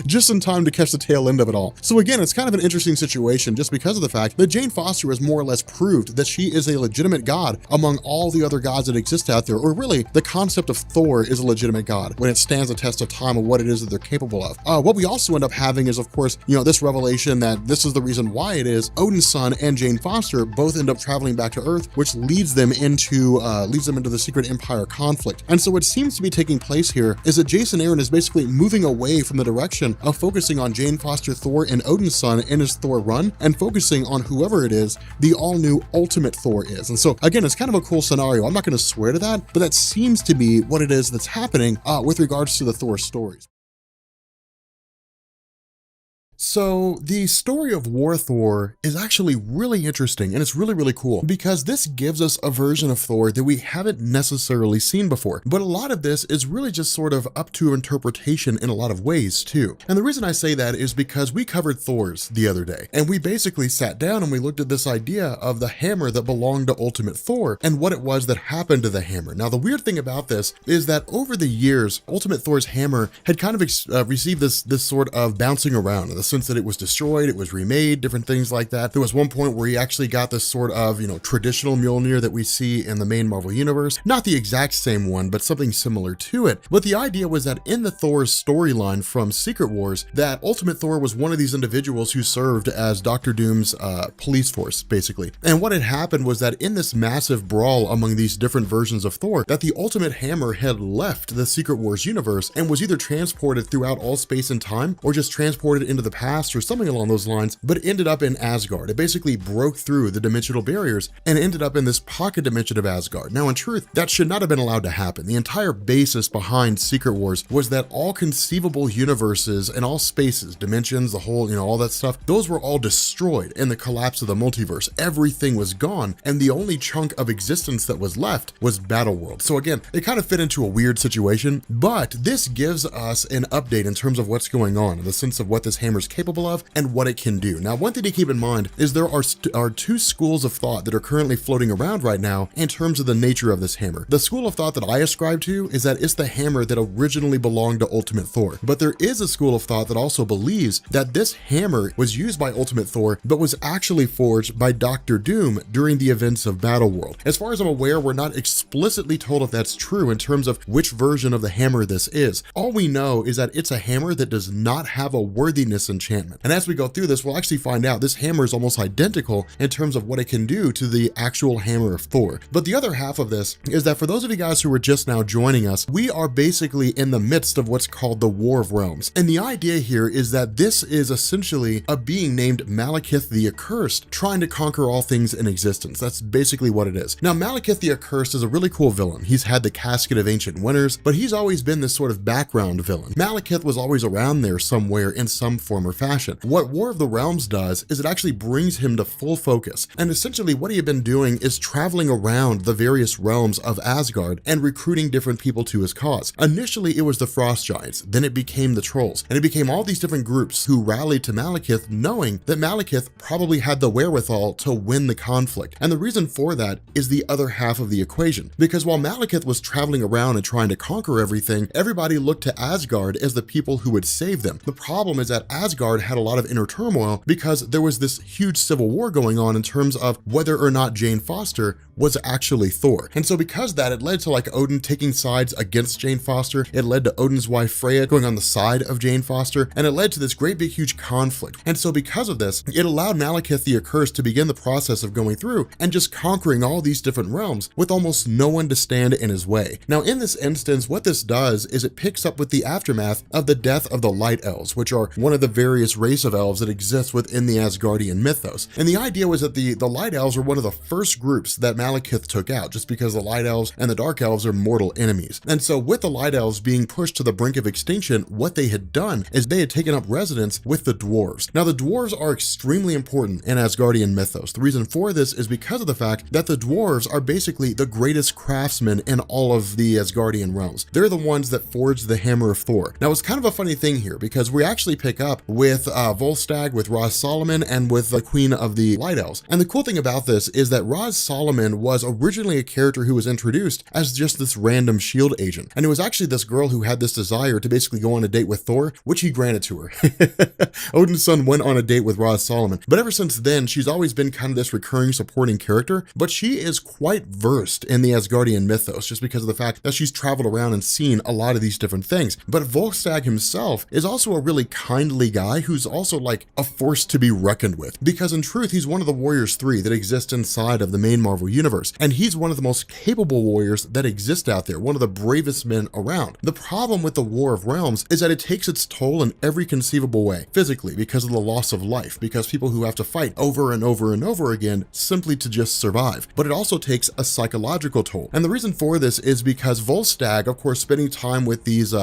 Just in time to catch the tail end of it all. So again, it's kind of an interesting situation just because of the fact that Jane Foster has more or less proved that she is a legitimate god among all the other gods that exist out there, or really the concept of Thor is a legitimate god when it stands the test of time of what it is that they're capable of. What we also end up having is, of course, this revelation that this is the reason why it is Odinson and Jane Foster both end up traveling back to Earth, which leads them into the Secret Empire conflict. And so what seems to be taking place here is that Jason Aaron is basically moving away from the direction of focusing on Jane Foster Thor and Odinson in his Thor run and focusing on whoever it is the all-new Ultimate Thor is. And so again, it's kind of a cool scenario. I'm not going to swear to that, but that seems to be what it is that's happening with regards to the Thor stories. So the story of War Thor is actually really interesting, and it's really, really cool because this gives us a version of Thor that we haven't necessarily seen before. But a lot of this is really just sort of up to interpretation in a lot of ways too. And the reason I say that is because we covered Thor's the other day, and we basically sat down and we looked at this idea of the hammer that belonged to Ultimate Thor and what it was that happened to the hammer. Now, the weird thing about this is that over the years, Ultimate Thor's hammer had kind of received this sort of bouncing around in the sense that it was destroyed, it was remade, different things like that. There was one point where he actually got this sort of, traditional Mjolnir that we see in the main Marvel universe. Not the exact same one, but something similar to it. But the idea was that in the Thor's storyline from Secret Wars, that Ultimate Thor was one of these individuals who served as Dr. Doom's police force, basically. And what had happened was that in this massive brawl among these different versions of Thor, that the Ultimate Hammer had left the Secret Wars universe and was either transported throughout all space and time, or just transported into the past or something along those lines, but ended up in Asgard. It basically broke through the dimensional barriers and ended up in this pocket dimension of Asgard. Now, in truth, that should not have been allowed to happen. The entire basis behind Secret Wars was that all conceivable universes and all spaces, dimensions, the whole, all that stuff, those were all destroyed in the collapse of the multiverse. Everything was gone, and the only chunk of existence that was left was Battleworld. So again, it kind of fit into a weird situation, but this gives us an update in terms of what's going on, in the sense of what this hammer's capable of and what it can do. Now, one thing to keep in mind is there are two schools of thought that are currently floating around right now in terms of the nature of this hammer. The school of thought that I ascribe to is that it's the hammer that originally belonged to Ultimate Thor. But there is a school of thought that also believes that this hammer was used by Ultimate Thor, but was actually forged by Dr. Doom during the events of Battleworld. As far as I'm aware, we're not explicitly told if that's true in terms of which version of the hammer this is. All we know is that it's a hammer that does not have a worthiness enchantment. And as we go through this, we'll actually find out this hammer is almost identical in terms of what it can do to the actual hammer of Thor. But the other half of this is that for those of you guys who are just now joining us, we are basically in the midst of what's called the War of Realms. And the idea here is that this is essentially a being named Malekith the Accursed trying to conquer all things in existence. That's basically what it is. Now, Malekith the Accursed is a really cool villain. He's had the Casket of Ancient Winners, but he's always been this sort of background villain. Malekith was always around there somewhere in some form or fashion. What War of the Realms does is it actually brings him to full focus. And essentially what he had been doing is traveling around the various realms of Asgard and recruiting different people to his cause. Initially, it was the Frost Giants, then it became the Trolls, and it became all these different groups who rallied to Malekith knowing that Malekith probably had the wherewithal to win the conflict. And the reason for that is the other half of the equation. Because while Malekith was traveling around and trying to conquer everything, everybody looked to Asgard as the people who would save them. The problem is that Asgard had a lot of inner turmoil because there was this huge civil war going on in terms of whether or not Jane Foster was actually Thor. And so because of that, it led to like Odin taking sides against Jane Foster. It led to Odin's wife Freya going on the side of Jane Foster, and it led to this great big huge conflict. And so because of this, it allowed Malekith the Accursed to begin the process of going through and just conquering all these different realms with almost no one to stand in his way. Now in this instance, what this does is it picks up with the aftermath of the death of the Light Elves, which are one of the various race of elves that exists within the Asgardian mythos. And the idea was that the Light Elves were one of the first groups that Malekith took out, just because the Light Elves and the Dark Elves are mortal enemies. And so with the Light Elves being pushed to the brink of extinction, what they had done is they had taken up residence with the dwarves. Now the dwarves are extremely important in Asgardian mythos. The reason for this is because of the fact that the dwarves are basically the greatest craftsmen in all of the Asgardian realms. They're the ones that forged the hammer of Thor. Now it's kind of a funny thing here because we actually pick up with Volstagg, with Raz Solomon, and with the Queen of the Light Elves. And the cool thing about this is that Raz Solomon was originally a character who was introduced as just this random shield agent. And it was actually this girl who had this desire to basically go on a date with Thor, which he granted to her. Odin's son went on a date with Raz Solomon. But ever since then, she's always been kind of this recurring supporting character, but she is quite versed in the Asgardian mythos just because of the fact that she's traveled around and seen a lot of these different things. But Volstagg himself is also a really kindly guy who's also like a force to be reckoned with, because in truth, he's one of the Warriors 3 that exist inside of the main Marvel universe. And he's one of the most capable warriors that exist out there, one of the bravest men around. The problem with the War of Realms is that it takes its toll in every conceivable way, physically because of the loss of life, because people who have to fight over and over and over again simply to just survive. But it also takes a psychological toll. And the reason for this is because Volstagg, of course, spending time with these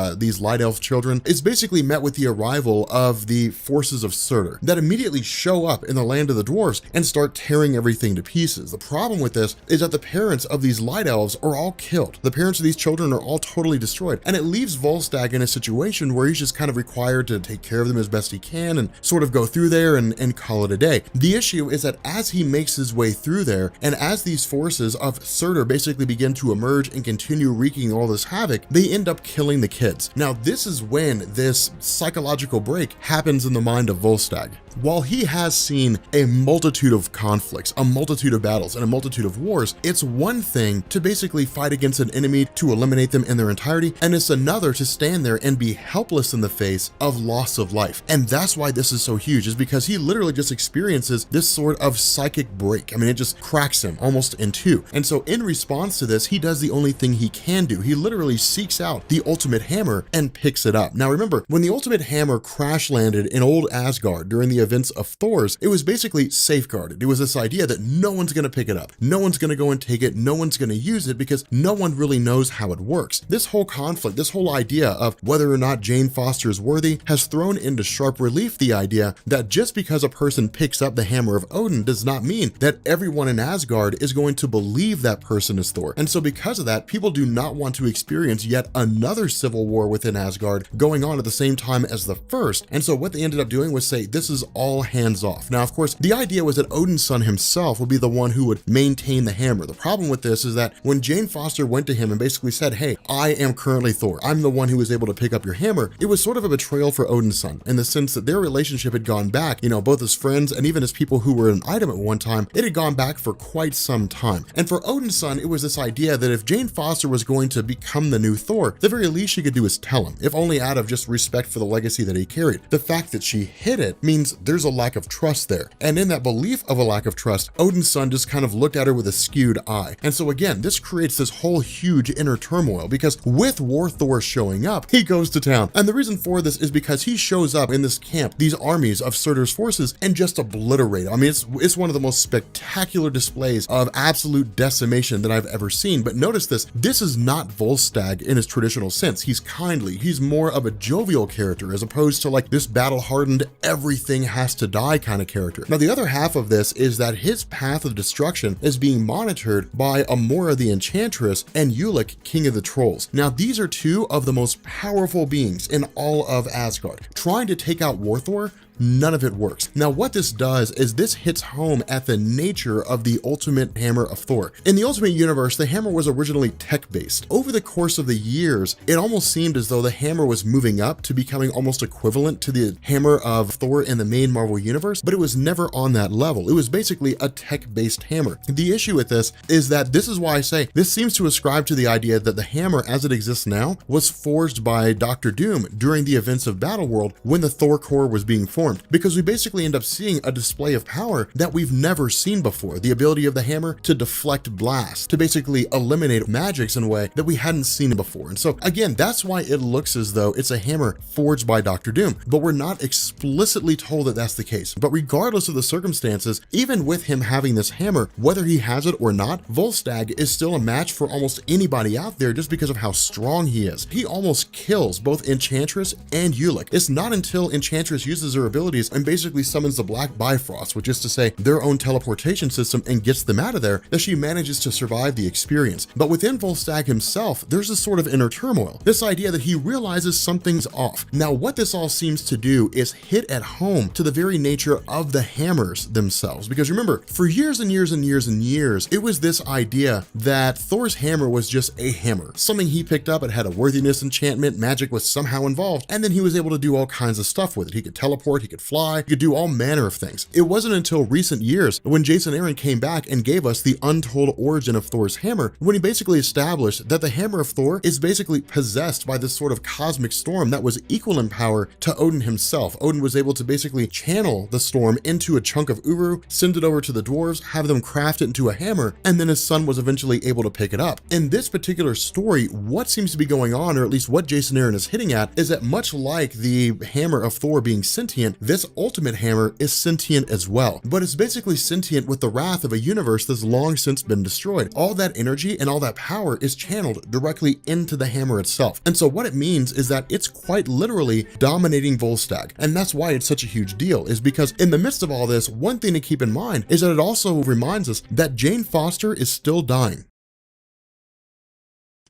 Light Elf children, is basically met with the arrival of the forces of Surtur that immediately show up in the land of the dwarves and start tearing everything to pieces. The problem with this is that the parents of these Light Elves are all killed. The parents of these children are all totally destroyed. And it leaves Volstagg in a situation where he's just kind of required to take care of them as best he can and sort of go through there and call it a day. The issue is that as he makes his way through there, and as these forces of Surtur basically begin to emerge and continue wreaking all this havoc, they end up killing the kids. Now, this is when this psychological break happens in the mind of Volstagg. While he has seen a multitude of conflicts, a multitude of battles, and a multitude of wars, it's one thing to basically fight against an enemy to eliminate them in their entirety, and it's another to stand there and be helpless in the face of loss of life. And that's why this is so huge, is because he literally just experiences this sort of psychic break. I mean, it just cracks him almost in two. And so in response to this, he does the only thing he can do. He literally seeks out the ultimate hammer and picks it up. Now remember, when the ultimate hammer crash landed in old Asgard during the events of Thor's, it was basically safeguarded. It was this idea that no one's going to pick it up. No one's going to go and take it. No one's going to use it because no one really knows how it works. This whole conflict, this whole idea of whether or not Jane Foster is worthy has thrown into sharp relief the idea that just because a person picks up the hammer of Odin does not mean that everyone in Asgard is going to believe that person is Thor. And so because of that, people do not want to experience yet another civil war within Asgard going on at the same time as the first. And so what they ended up doing was say, this is all hands off. Now, of course, the idea was that Odin's son himself would be the one who would maintain the hammer. The problem with this is that when Jane Foster went to him and basically said, hey, I am currently Thor, I'm the one who was able to pick up your hammer, it was sort of a betrayal for Odin's son in the sense that their relationship had gone back, both as friends and even as people who were an item at one time, it had gone back for quite some time. And for Odin's son, it was this idea that if Jane Foster was going to become the new Thor, the very least she could do is tell him, if only out of just respect for the legacy that he carried. The fact that she hid it means there's a lack of trust there. And in that belief of a lack of trust, Odin's son just kind of looked at her with a skewed eye. And so again, this creates this whole huge inner turmoil, because with War Thor showing up, he goes to town. And the reason for this is because he shows up in this camp, these armies of Surtur's forces, and just obliterate them. I mean, it's one of the most spectacular displays of absolute decimation that I've ever seen. But notice this is not Volstagg in his traditional sense. He's kindly, he's more of a jovial character, as opposed to like this battle-hardened, everything has to die kind of character. Now, the other half of this is that his path of destruction is being monitored by Amora the Enchantress and Ulik, King of the Trolls. Now, these are two of the most powerful beings in all of Asgard. Trying to take out War Thor, none of it works. Now, what this does is this hits home at the nature of the ultimate hammer of Thor. In the Ultimate Universe, the hammer was originally tech-based. Over the course of the years, it almost seemed as though the hammer was moving up to becoming almost equivalent to the hammer of Thor in the main Marvel Universe, but it was never on that level. It was basically a tech-based hammer. The issue with this is that this is why I say this seems to ascribe to the idea that the hammer as it exists now was forged by Dr. Doom during the events of Battleworld when the Thor core was being formed. Because we basically end up seeing a display of power that we've never seen before. The ability of the hammer to deflect blasts, to basically eliminate magics in a way that we hadn't seen before. And so again, that's why it looks as though it's a hammer forged by Dr. Doom, but we're not explicitly told that that's the case. But regardless of the circumstances, even with him having this hammer, whether he has it or not, Volstagg is still a match for almost anybody out there just because of how strong he is. He almost kills both Enchantress and Ulik. It's not until Enchantress uses her abilities and basically summons the Black Bifrost, which is to say their own teleportation system, and gets them out of there, that she manages to survive the experience. But within Volstagg himself, there's a sort of inner turmoil. This idea that he realizes something's off. Now, what this all seems to do is hit at home to the very nature of the hammers themselves. Because remember, for years and years and years and years, it was this idea that Thor's hammer was just a hammer. Something he picked up, it had a worthiness enchantment, magic was somehow involved, and then he was able to do all kinds of stuff with it. He could teleport, he could fly, you could do all manner of things. It wasn't until recent years when Jason Aaron came back and gave us the untold origin of Thor's hammer, when he basically established that the hammer of Thor is basically possessed by this sort of cosmic storm that was equal in power to Odin himself. Odin was able to basically channel the storm into a chunk of Uru, send it over to the dwarves, have them craft it into a hammer, and then his son was eventually able to pick it up. In this particular story, what seems to be going on, or at least what Jason Aaron is hitting at, is that much like the hammer of Thor being sentient, this ultimate hammer is sentient as well, but it's basically sentient with the wrath of a universe that's long since been destroyed. All that energy and all that power is channeled directly into the hammer itself. And so what it means is that it's quite literally dominating Volstagg. And that's why it's such a huge deal, is because in the midst of all this, one thing to keep in mind is that it also reminds us that Jane Foster is still dying.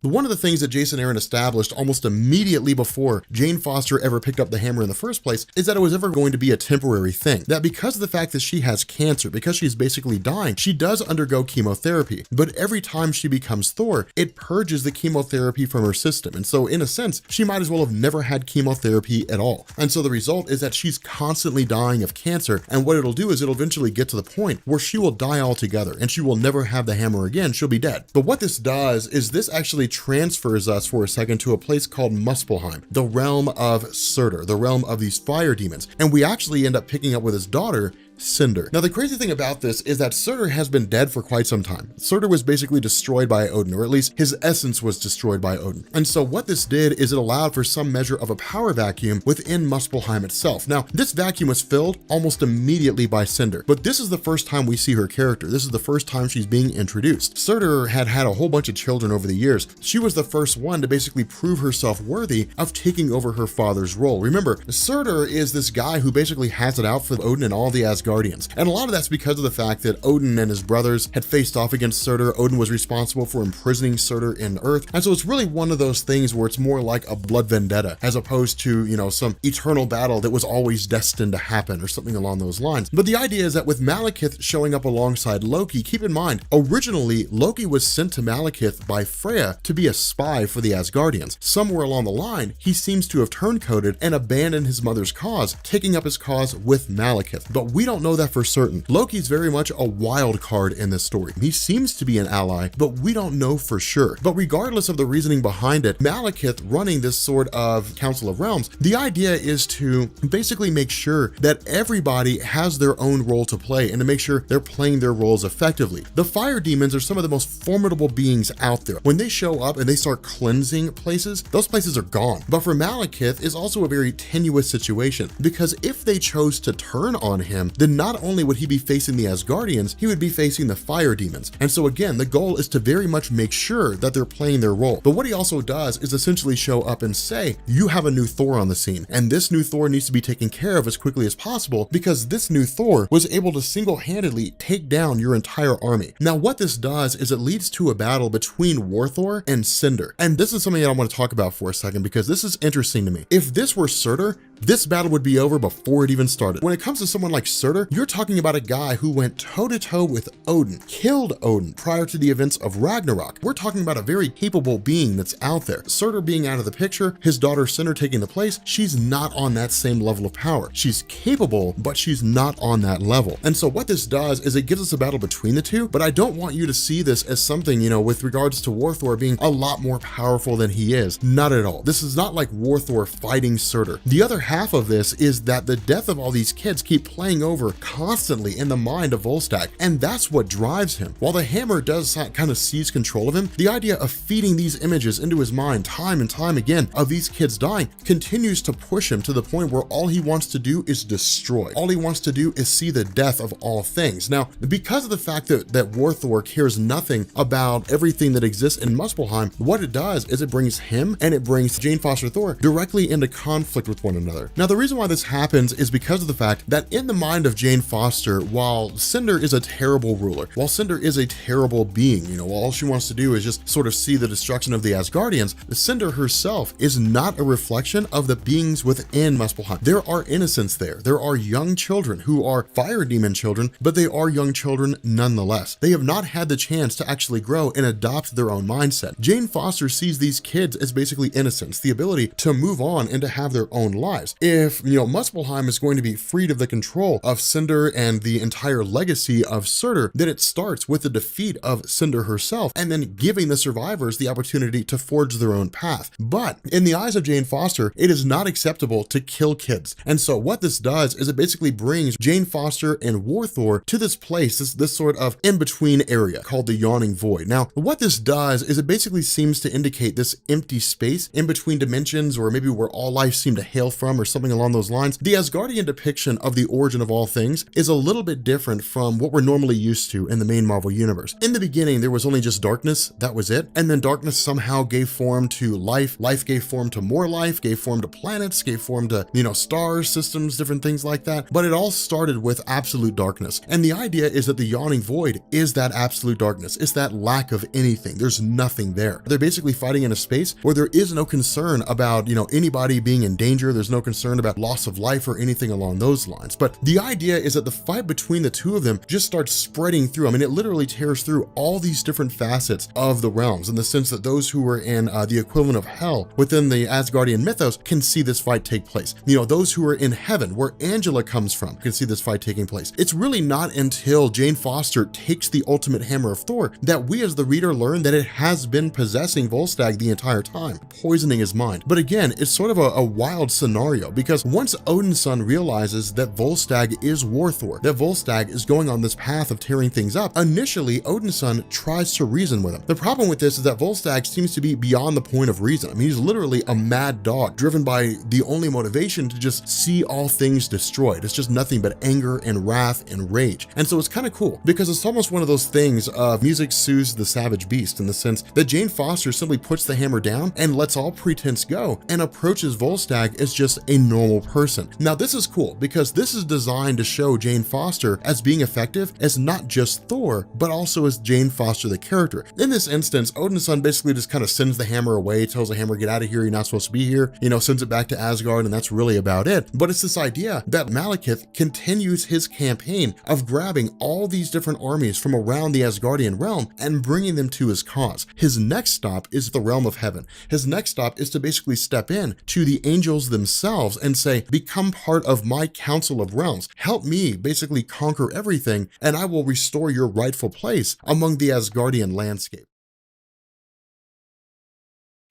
But one of the things that Jason Aaron established almost immediately before Jane Foster ever picked up the hammer in the first place is that it was ever going to be a temporary thing. That because of the fact that she has cancer, because she's basically dying, she does undergo chemotherapy. But every time she becomes Thor, it purges the chemotherapy from her system. And so in a sense, she might as well have never had chemotherapy at all. And so the result is that she's constantly dying of cancer. And what it'll do is it'll eventually get to the point where she will die altogether and she will never have the hammer again. She'll be dead. But what this does is this actually transfers us for a second to a place called Muspelheim, the realm of Surtur, the realm of these fire demons. And we actually end up picking up with his daughter, Cinder. Now, the crazy thing about this is that Surtur has been dead for quite some time. Surtur was basically destroyed by Odin, or at least his essence was destroyed by Odin. And so what this did is it allowed for some measure of a power vacuum within Muspelheim itself. Now, this vacuum was filled almost immediately by Cinder, but this is the first time we see her character. This is the first time she's being introduced. Surtur had had a whole bunch of children over the years. She was the first one to basically prove herself worthy of taking over her father's role. Remember, Surtur is this guy who basically has it out for Odin and all the Asgardians. And a lot of that's because of the fact that Odin and his brothers had faced off against Surtur. Odin was responsible for imprisoning Surtur in Earth. And so it's really one of those things where it's more like a blood vendetta as opposed to, you know, some eternal battle that was always destined to happen or something along those lines. But the idea is that with Malekith showing up alongside Loki, keep in mind, originally Loki was sent to Malekith by Freya to be a spy for the Asgardians. Somewhere along the line, he seems to have turncoated and abandoned his mother's cause, taking up his cause with Malekith. But we don't don't know that for certain. Loki's very much a wild card in this story. He seems to be an ally, but we don't know for sure. But regardless of the reasoning behind it, Malekith running this sort of Council of Realms, the idea is to basically make sure that everybody has their own role to play and to make sure they're playing their roles effectively. The fire demons are some of the most formidable beings out there. When they show up and they start cleansing places, those places are gone. But for Malekith is also a very tenuous situation, because if they chose to turn on him, then not only would he be facing the Asgardians, he would be facing the fire demons. And so again, the goal is to very much make sure that they're playing their role. But what he also does is essentially show up and say, you have a new Thor on the scene, and this new Thor needs to be taken care of as quickly as possible, because this new Thor was able to single-handedly take down your entire army. Now what this does is it leads to a battle between War Thor and Cinder. And this is something that I want to talk about for a second, because this is interesting to me. If this were Surtur, this battle would be over before it even started. When it comes to someone like Surtur, you're talking about a guy who went toe-to-toe with Odin, killed Odin prior to the events of Ragnarok. We're talking about a very capable being that's out there. Surtur being out of the picture, his daughter Cinder taking the place, she's not on that same level of power. She's capable, but she's not on that level. And so what this does is it gives us a battle between the two, but I don't want you to see this as something, with regards to War Thor being a lot more powerful than he is. Not at all. This is not like War Thor fighting Surtur. The other half of this is that the death of all these kids keep playing over constantly in the mind of Volstagg, and that's what drives him. While the hammer does kind of seize control of him, the idea of feeding these images into his mind time and time again of these kids dying continues to push him to the point where all he wants to do is destroy. All he wants to do is see the death of all things. Now, because of the fact that War Thor cares nothing about everything that exists in Muspelheim, what it does is it brings him and it brings Jane Foster Thor directly into conflict with one another. Now, the reason why this happens is because of the fact that in the mind of Jane Foster, while Cinder is a terrible ruler, while Cinder is a terrible being, while all she wants to do is just sort of see the destruction of the Asgardians, Cinder herself is not a reflection of the beings within Muspelheim. There are innocents there. There are young children who are fire demon children, but they are young children nonetheless. They have not had the chance to actually grow and adopt their own mindset. Jane Foster sees these kids as basically innocents, the ability to move on and to have their own lives. If, Muspelheim is going to be freed of the control of Cinder and the entire legacy of Surtur, then it starts with the defeat of Cinder herself and then giving the survivors the opportunity to forge their own path. But in the eyes of Jane Foster, it is not acceptable to kill kids. And so what this does is it basically brings Jane Foster and War Thor to this place, this sort of in-between area called the Yawning Void. Now, what this does is it basically seems to indicate this empty space in between dimensions, or maybe where all life seemed to hail from, or something along those lines. The Asgardian depiction of the origin of all things is a little bit different from what we're normally used to in the main Marvel universe. In the beginning, there was only just darkness, that was it. And then darkness somehow gave form to life. Life gave form to more life, gave form to planets, gave form to, stars, systems, different things like that. But it all started with absolute darkness. And the idea is that the Yawning Void is that absolute darkness. It's that lack of anything. There's nothing there. They're basically fighting in a space where there is no concern about, anybody being in danger. There's no concern about loss of life or anything along those lines. But the idea is that the fight between the two of them just starts spreading through. I mean, it literally tears through all these different facets of the realms, in the sense that those who were in the equivalent of hell within the Asgardian mythos can see this fight take place. Those who are in heaven, where Angela comes from, can see this fight taking place. It's really not until Jane Foster takes the ultimate hammer of Thor that we as the reader learn that it has been possessing Volstagg the entire time, poisoning his mind. But again, it's sort of a wild scenario, because once Odinson realizes that Volstagg is War Thor, that Volstagg is going on this path of tearing things up, initially Odinson tries to reason with him. The problem with this is that Volstagg seems to be beyond the point of reason. I mean, he's literally a mad dog, driven by the only motivation to just see all things destroyed. It's just nothing but anger and wrath and rage. And so it's kind of cool, because it's almost one of those things of music soothes the savage beast, in the sense that Jane Foster simply puts the hammer down and lets all pretense go and approaches Volstagg as just a normal person. Now, this is cool, because this is designed to show Jane Foster as being effective as not just Thor, but also as Jane Foster the character. In this instance, Odinson basically just kind of sends the hammer away, tells the hammer, get out of here, you're not supposed to be here, sends it back to Asgard, and that's really about it. But it's this idea that Malekith continues his campaign of grabbing all these different armies from around the Asgardian realm and bringing them to his cause. His next stop is the realm of heaven. His next stop is to basically step in to the angels themselves themselves and say, become part of my council of realms. Help me basically conquer everything, and I will restore your rightful place among the Asgardian landscape.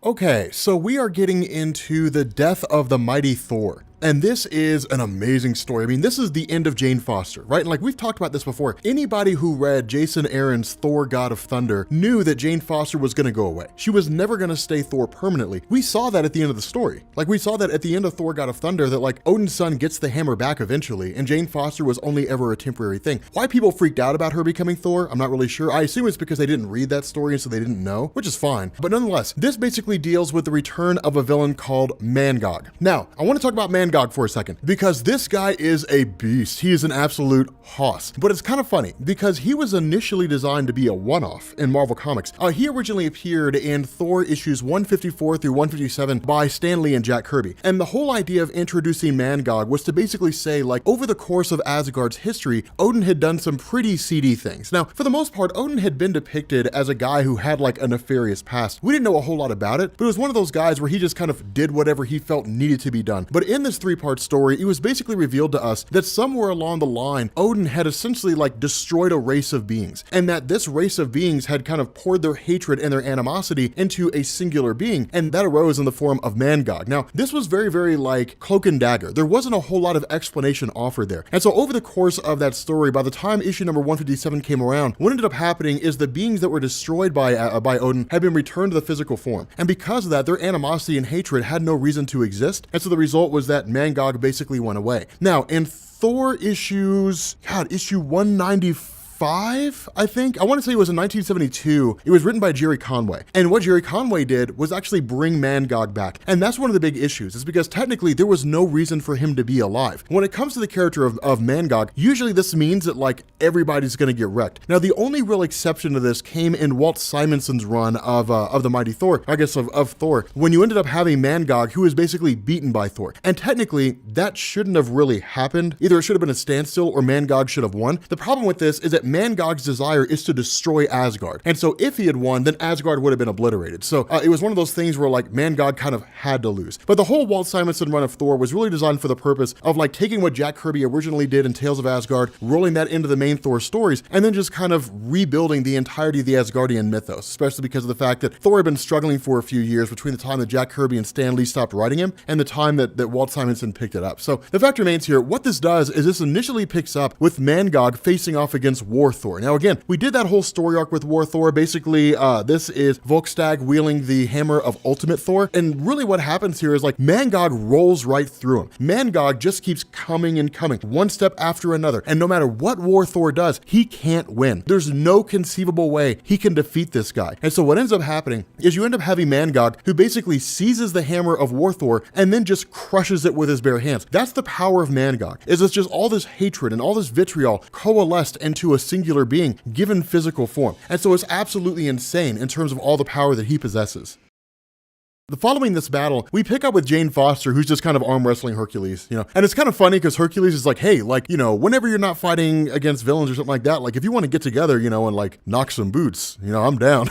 Okay, so we are getting into the death of the mighty Thor. And this is an amazing story. I mean, this is the end of Jane Foster, right? And like we've talked about this before, anybody who read Jason Aaron's Thor God of Thunder knew that Jane Foster was gonna go away. She was never gonna stay Thor permanently. We saw that at the end of the story. Like we saw that at the end of Thor God of Thunder that like Odin's son gets the hammer back eventually, and Jane Foster was only ever a temporary thing. Why people freaked out about her becoming Thor, I'm not really sure. I assume it's because they didn't read that story and so they didn't know, which is fine. But nonetheless, this basically deals with the return of a villain called Mangog. Now, I wanna talk about Mangog for a second, because this guy is a beast. He is an absolute hoss. But it's kind of funny, because he was initially designed to be a one-off in Marvel Comics. He originally appeared in Thor issues 154 through 157 by Stan Lee and Jack Kirby. And the whole idea of introducing Mangog was to basically say, like, over the course of Asgard's history, Odin had done some pretty seedy things. Now, for the most part, Odin had been depicted as a guy who had like a nefarious past. We didn't know a whole lot about it, but it was one of those guys where he just kind of did whatever he felt needed to be done. But in this three-part story, it was basically revealed to us that somewhere along the line, Odin had essentially like destroyed a race of beings, and that this race of beings had kind of poured their hatred and their animosity into a singular being, and that arose in the form of Mangog. Now, this was very, very like cloak and dagger. There wasn't a whole lot of explanation offered there. And so over the course of that story, by the time issue number 157 came around, what ended up happening is the beings that were destroyed by Odin had been returned to the physical form. And because of that, their animosity and hatred had no reason to exist. And so the result was that Mangog basically went away. Now, in Thor issue 195, I think. I want to say it was in 1972. It was written by Jerry Conway. And what Jerry Conway did was actually bring Mangog back. And that's one of the big issues, is because technically there was no reason for him to be alive. When it comes to the character of Mangog, usually this means that like everybody's gonna get wrecked. Now, the only real exception to this came in Walt Simonson's run of the Mighty Thor, I guess of Thor, when you ended up having Mangog, who was basically beaten by Thor. And technically, that shouldn't have really happened. Either it should have been a standstill or Mangog should have won. The problem with this is that Mangog's desire is to destroy Asgard. And so if he had won, then Asgard would have been obliterated. So it was one of those things where like Mangog kind of had to lose. But the whole Walt Simonson run of Thor was really designed for the purpose of like taking what Jack Kirby originally did in Tales of Asgard, rolling that into the main Thor stories, and then just kind of rebuilding the entirety of the Asgardian mythos, especially because of the fact that Thor had been struggling for a few years between the time that Jack Kirby and Stan Lee stopped writing him and the time that Walt Simonson picked it up. So the fact remains here, what this does is this initially picks up with Mangog facing off against War Thor. Now again, we did that whole story arc with War Thor. Basically, this is Volkstag wielding the hammer of Ultimate Thor. And really what happens here is like Mangog rolls right through him. Mangog just keeps coming and coming, one step after another. And no matter what War Thor does, he can't win. There's no conceivable way he can defeat this guy. And so what ends up happening is you end up having Mangog, who basically seizes the hammer of War Thor and then just crushes it with his bare hands. That's the power of Mangog, is it's just all this hatred and all this vitriol coalesced into a singular being given physical form. And so it's absolutely insane in terms of all the power that he possesses. Following this battle, we pick up with Jane Foster, who's just kind of arm wrestling Hercules, you know, and it's kind of funny because Hercules is like, hey, like, you know, whenever you're not fighting against villains or something like that, like if you want to get together, you know, and like knock some boots, you know, I'm down.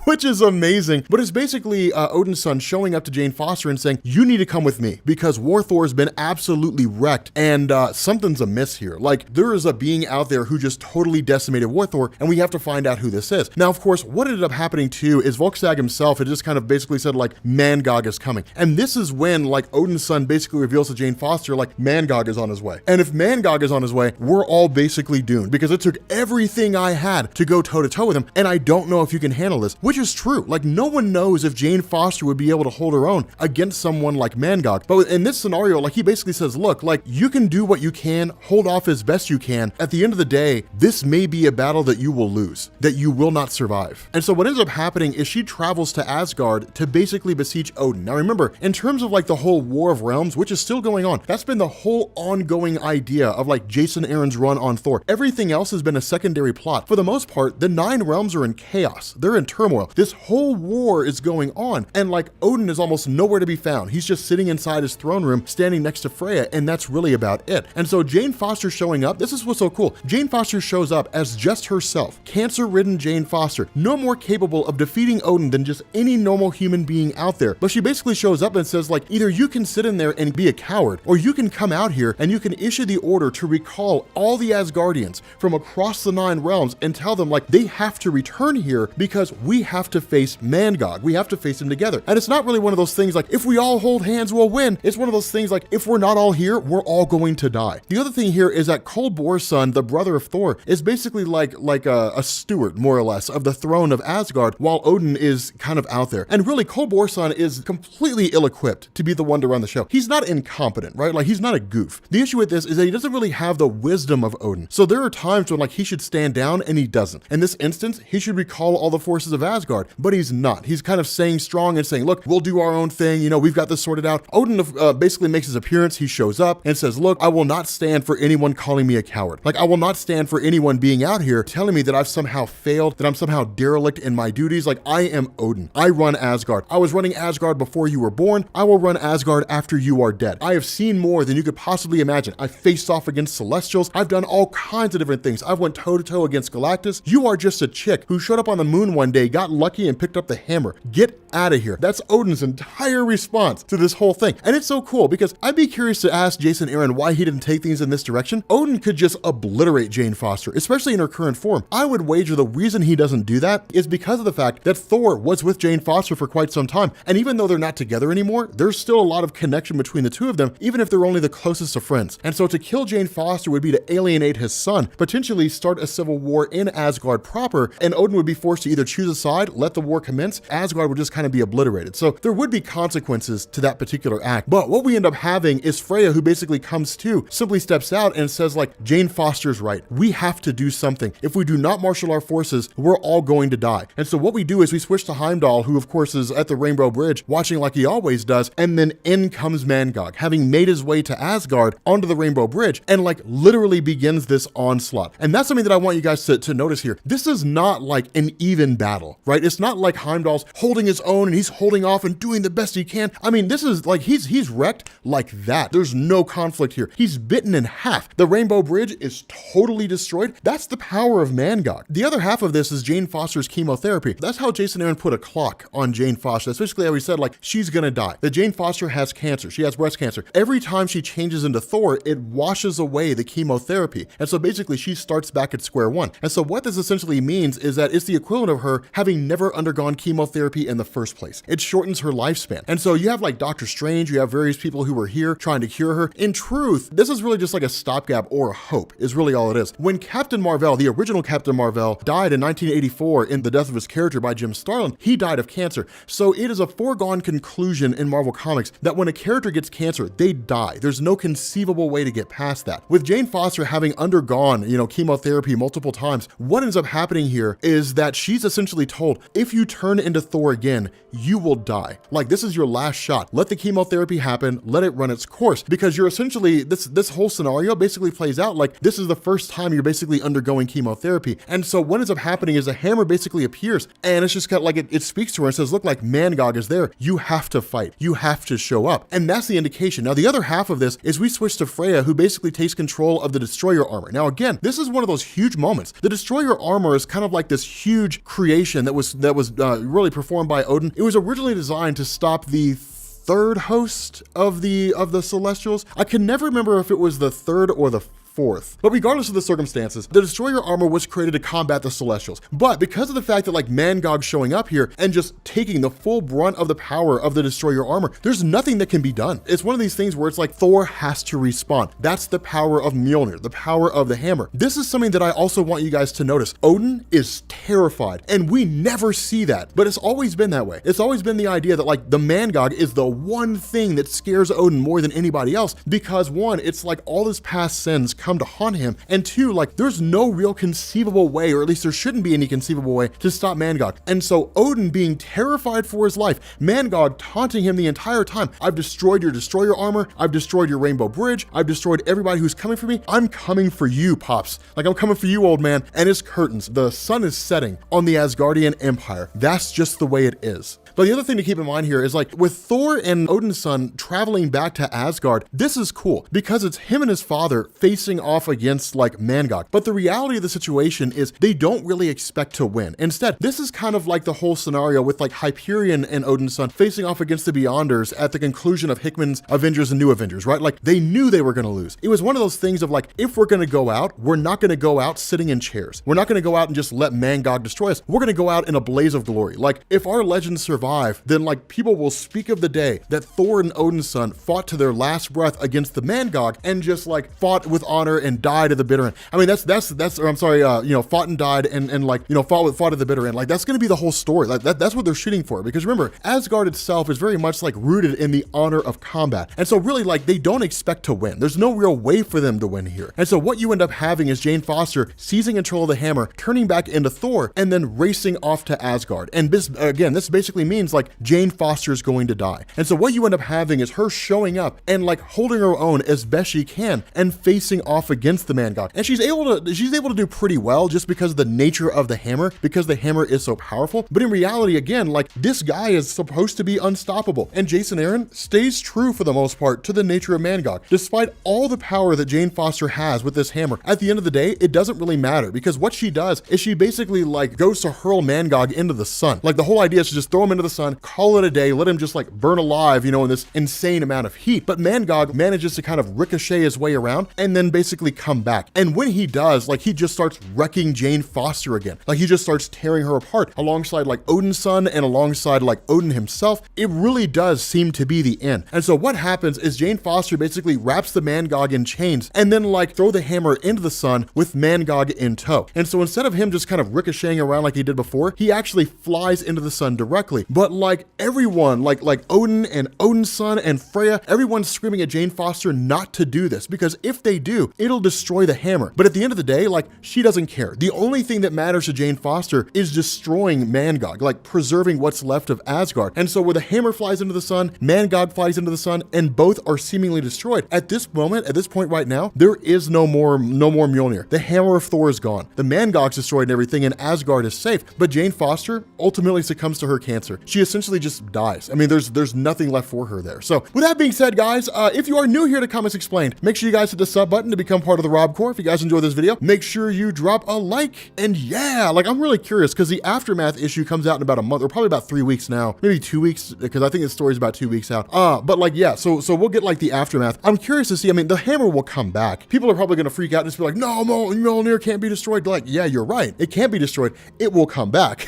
Which is amazing. But it's basically Odin's son showing up to Jane Foster and saying, you need to come with me because War Thor has been absolutely wrecked and something's amiss here. Like there is a being out there who just totally decimated War Thor and we have to find out who this is. Now, of course, what ended up happening too is Volkstag himself had just kind of basically said like, Mangog is coming. And this is when like Odin's son basically reveals to Jane Foster like Mangog is on his way. And if Mangog is on his way, we're all basically doomed because it took everything I had to go toe to toe with him. And I don't know if you can handle this, which is true. Like no one knows if Jane Foster would be able to hold her own against someone like Mangog. But in this scenario, like he basically says, look, like you can do what you can, hold off as best you can. At the end of the day, this may be a battle that you will lose, that you will not survive. And so what ends up happening is she travels to Asgard to basically beseech Odin. Now remember, in terms of like the whole War of Realms, which is still going on, that's been the whole ongoing idea of like Jason Aaron's run on Thor. Everything else has been a secondary plot. For the most part, the 9 realms are in chaos. They're in turmoil. this whole war is going on, and like Odin is almost nowhere to be found. He's just sitting inside his throne room, standing next to Freya, and that's really about it. And so Jane Foster showing up, this is what's so cool. Jane Foster shows up as just herself, cancer-ridden Jane Foster, no more capable of defeating Odin than just any normal human being out there. But she basically shows up and says like, either you can sit in there and be a coward, or you can come out here and you can issue the order to recall all the Asgardians from across the 9 realms and tell them like they have to return here because we have to face Mangog. We have to face him together. And it's not really one of those things like, if we all hold hands, we'll win. It's one of those things like, if we're not all here, we're all going to die. The other thing here is that Borson, the brother of Thor, is basically like a steward, more or less, of the throne of Asgard, while Odin is kind of out there. And really, Borson is completely ill-equipped to be the one to run the show. He's not incompetent, right? Like, he's not a goof. The issue with this is that he doesn't really have the wisdom of Odin. So there are times when like he should stand down and he doesn't. In this instance, he should recall all the forces of Asgard, but he's not. He's kind of staying strong and saying, look, we'll do our own thing. You know, we've got this sorted out. Odin basically makes his appearance. He shows up and says, look, I will not stand for anyone calling me a coward. Like, I will not stand for anyone being out here telling me that I've somehow failed, that I'm somehow derelict in my duties. Like, I am Odin. I run Asgard. I was running Asgard before you were born. I will run Asgard after you are dead. I have seen more than you could possibly imagine. I faced off against Celestials. I've done all kinds of different things. I've went toe-to-toe against Galactus. You are just a chick who showed up on the moon one day, got lucky, and picked up the hammer. Get out of here. That's Odin's entire response to this whole thing. And it's so cool because I'd be curious to ask Jason Aaron why he didn't take things in this direction. Odin could just obliterate Jane Foster, especially in her current form. I would wager the reason he doesn't do that is because of the fact that Thor was with Jane Foster for quite some time. And even though they're not together anymore, there's still a lot of connection between the two of them, even if they're only the closest of friends. And so to kill Jane Foster would be to alienate his son, potentially start a civil war in Asgard proper, and Odin would be forced to either choose a side, let the war commence, Asgard would just kind of be obliterated. So there would be consequences to that particular act. But what we end up having is Freya, who basically comes to, simply steps out and says like, Jane Foster's right. We have to do something. If we do not marshal our forces, we're all going to die. And so what we do is we switch to Heimdall, who of course is at the Rainbow Bridge, watching like he always does, and then in comes Mangog, having made his way to Asgard onto the Rainbow Bridge, and like literally begins this onslaught. And that's something that I want you guys to notice here. This is not like an even battle, right? It's not like Heimdall's holding his own and he's holding off and doing the best he can. I mean, this is like, he's wrecked like that. There's no conflict here. He's bitten in half. The Rainbow Bridge is totally destroyed. That's the power of Mangog. The other half of this is Jane Foster's chemotherapy. That's how Jason Aaron put a clock on Jane Foster. That's basically how he said, like, she's gonna die. That Jane Foster has cancer. She has breast cancer. Every time she changes into Thor, it washes away the chemotherapy. And so basically she starts back at square one. And so what this essentially means is that it's the equivalent of her having never undergone chemotherapy in the first place. It shortens her lifespan. And so you have like Doctor Strange, you have various people who were here trying to cure her. In truth, this is really just like a stopgap or a hope is really all it is. When Captain Marvel, the original Captain Marvel, died in 1984 in the death of his character by Jim Starlin, he died of cancer. So it is a foregone conclusion in Marvel Comics that when a character gets cancer, they die. There's no conceivable way to get past that. With Jane Foster having undergone, chemotherapy multiple times, what ends up happening here is that she's essentially told, if you turn into Thor again, you will die. Like, this is your last shot. Let the chemotherapy happen, let it run its course, because you're essentially, this whole scenario basically plays out like this is the first time you're basically undergoing chemotherapy. And so what ends up happening is a hammer basically appears, and it's just kind of like it speaks to her and says, look, like Mangog is there. You have to fight. You have to show up. And that's the indication. Now, the other half of this is we switch to Freya, who basically takes control of the Destroyer armor. Now, again, this is one of those huge moments. The Destroyer armor is kind of like this huge creation that was really performed by Odin. It was originally designed to stop the third host of the Celestials. I can never remember if it was the third or the fourth. But regardless of the circumstances, the Destroyer armor was created to combat the Celestials. But because of the fact that like Mangog showing up here and just taking the full brunt of the power of the Destroyer armor, there's nothing that can be done. It's one of these things where it's like Thor has to respawn. That's the power of Mjolnir, the power of the hammer. This is something that I also want you guys to notice. Odin is terrified, and we never see that, but it's always been that way. It's always been the idea that like the Mangog is the one thing that scares Odin more than anybody else, because one, it's like all his past sins come come to haunt him, and two, like, there's no real conceivable way, or at least there shouldn't be any conceivable way, to stop Mangog. And so Odin, being terrified for his life, Mangog taunting him the entire time, I've destroyed your destroyer armor, I've destroyed your rainbow bridge, I've destroyed everybody who's coming for me, I'm coming for you, Pops. Like, I'm coming for you, old man. And his curtains, the sun is setting on the Asgardian Empire. That's just the way it is. But the other thing to keep in mind here is, like, with Thor and Odin's son traveling back to Asgard, this is cool because it's him and his father facing off against, like, Mangog. But the reality of the situation is they don't really expect to win. Instead, this is kind of like the whole scenario with, like, Hyperion and Odin's son facing off against the Beyonders at the conclusion of Hickman's Avengers and New Avengers, right? Like, they knew they were going to lose. It was one of those things of, like, if we're going to go out, we're not going to go out sitting in chairs. We're not going to go out and just let Mangog destroy us. We're going to go out in a blaze of glory. Like, if our legends survive, then, like, people will speak of the day that Thor and Odin's son fought to their last breath against the Mangog and just, like, fought with honor and died at the bitter end. I mean, fought and died and like, fought at the bitter end. Like, that's going to be the whole story. Like, that's what they're shooting for. Because remember, Asgard itself is very much, like, rooted in the honor of combat. And so really, like, they don't expect to win. There's no real way for them to win here. And so what you end up having is Jane Foster seizing control of the hammer, turning back into Thor, and then racing off to Asgard. And this basically means, like, Jane Foster's going to die. And so what you end up having is her showing up and, like, holding her own as best she can and facing off against the Mangog. And she's able to do pretty well just because of the nature of the hammer, because the hammer is so powerful. But in reality, again, like, this guy is supposed to be unstoppable. And Jason Aaron stays true for the most part to the nature of Mangog. Despite all the power that Jane Foster has with this hammer, at the end of the day, it doesn't really matter because what she does is she basically, like, goes to hurl Mangog into the sun. Like, the whole idea is to just throw him into the sun, call it a day, let him just, like, burn alive, in this insane amount of heat. But Mangog manages to kind of ricochet his way around and then basically come back. And when he does, like, he just starts wrecking Jane Foster again. Like, he just starts tearing her apart alongside, like, Odin's son and alongside, like, Odin himself. It really does seem to be the end. And so what happens is Jane Foster basically wraps the Mangog in chains and then, like, throw the hammer into the sun with Mangog in tow. And so instead of him just kind of ricocheting around like he did before, he actually flies into the sun directly. But, like, everyone, like Odin and Odin's son and Freya, everyone's screaming at Jane Foster not to do this because if they do, it'll destroy the hammer. But at the end of the day, like, she doesn't care. The only thing that matters to Jane Foster is destroying Mangog, like preserving what's left of Asgard. And so where the hammer flies into the sun, Mangog flies into the sun, and both are seemingly destroyed. At this moment, at this point right now, there is no more Mjolnir. The hammer of Thor is gone. The Mangog's destroyed and everything, and Asgard is safe. But Jane Foster ultimately succumbs to her cancer. She essentially just dies. I mean, there's nothing left for her there. So with that being said, guys, if you are new here to Comics Explained, make sure you guys hit the sub button to become part of the Rob Corps. If you guys enjoyed this video, make sure you drop a like. And yeah, like, I'm really curious because the Aftermath issue comes out in about a month, or probably about 3 weeks now, maybe 2 weeks, because I think the story's about 2 weeks out. But like, yeah, so we'll get like the Aftermath. I'm curious to see, I mean, the hammer will come back. People are probably going to freak out and just be like, no, Mjolnir can't be destroyed. Like, yeah, you're right. It can't be destroyed. It will come back.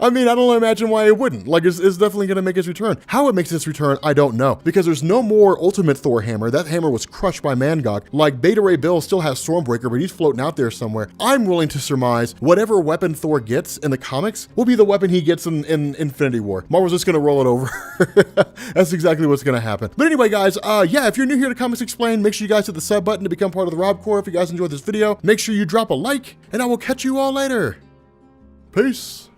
I mean, I don't imagine why it wouldn't. Like, it's definitely going to make its return. How it makes its return, I don't know. Because there's no more Ultimate Thor hammer. That hammer was crushed by Mangog. Like, Beta Ray Bill still has Stormbreaker, but he's floating out there somewhere. I'm willing to surmise whatever weapon Thor gets in the comics will be the weapon he gets in Infinity War. Marvel's just going to roll it over. That's exactly what's going to happen. But anyway, guys, yeah, if you're new here to Comics Explained, make sure you guys hit the sub button to become part of the Rob Corps. If you guys enjoyed this video, make sure you drop a like, and I will catch you all later. Peace.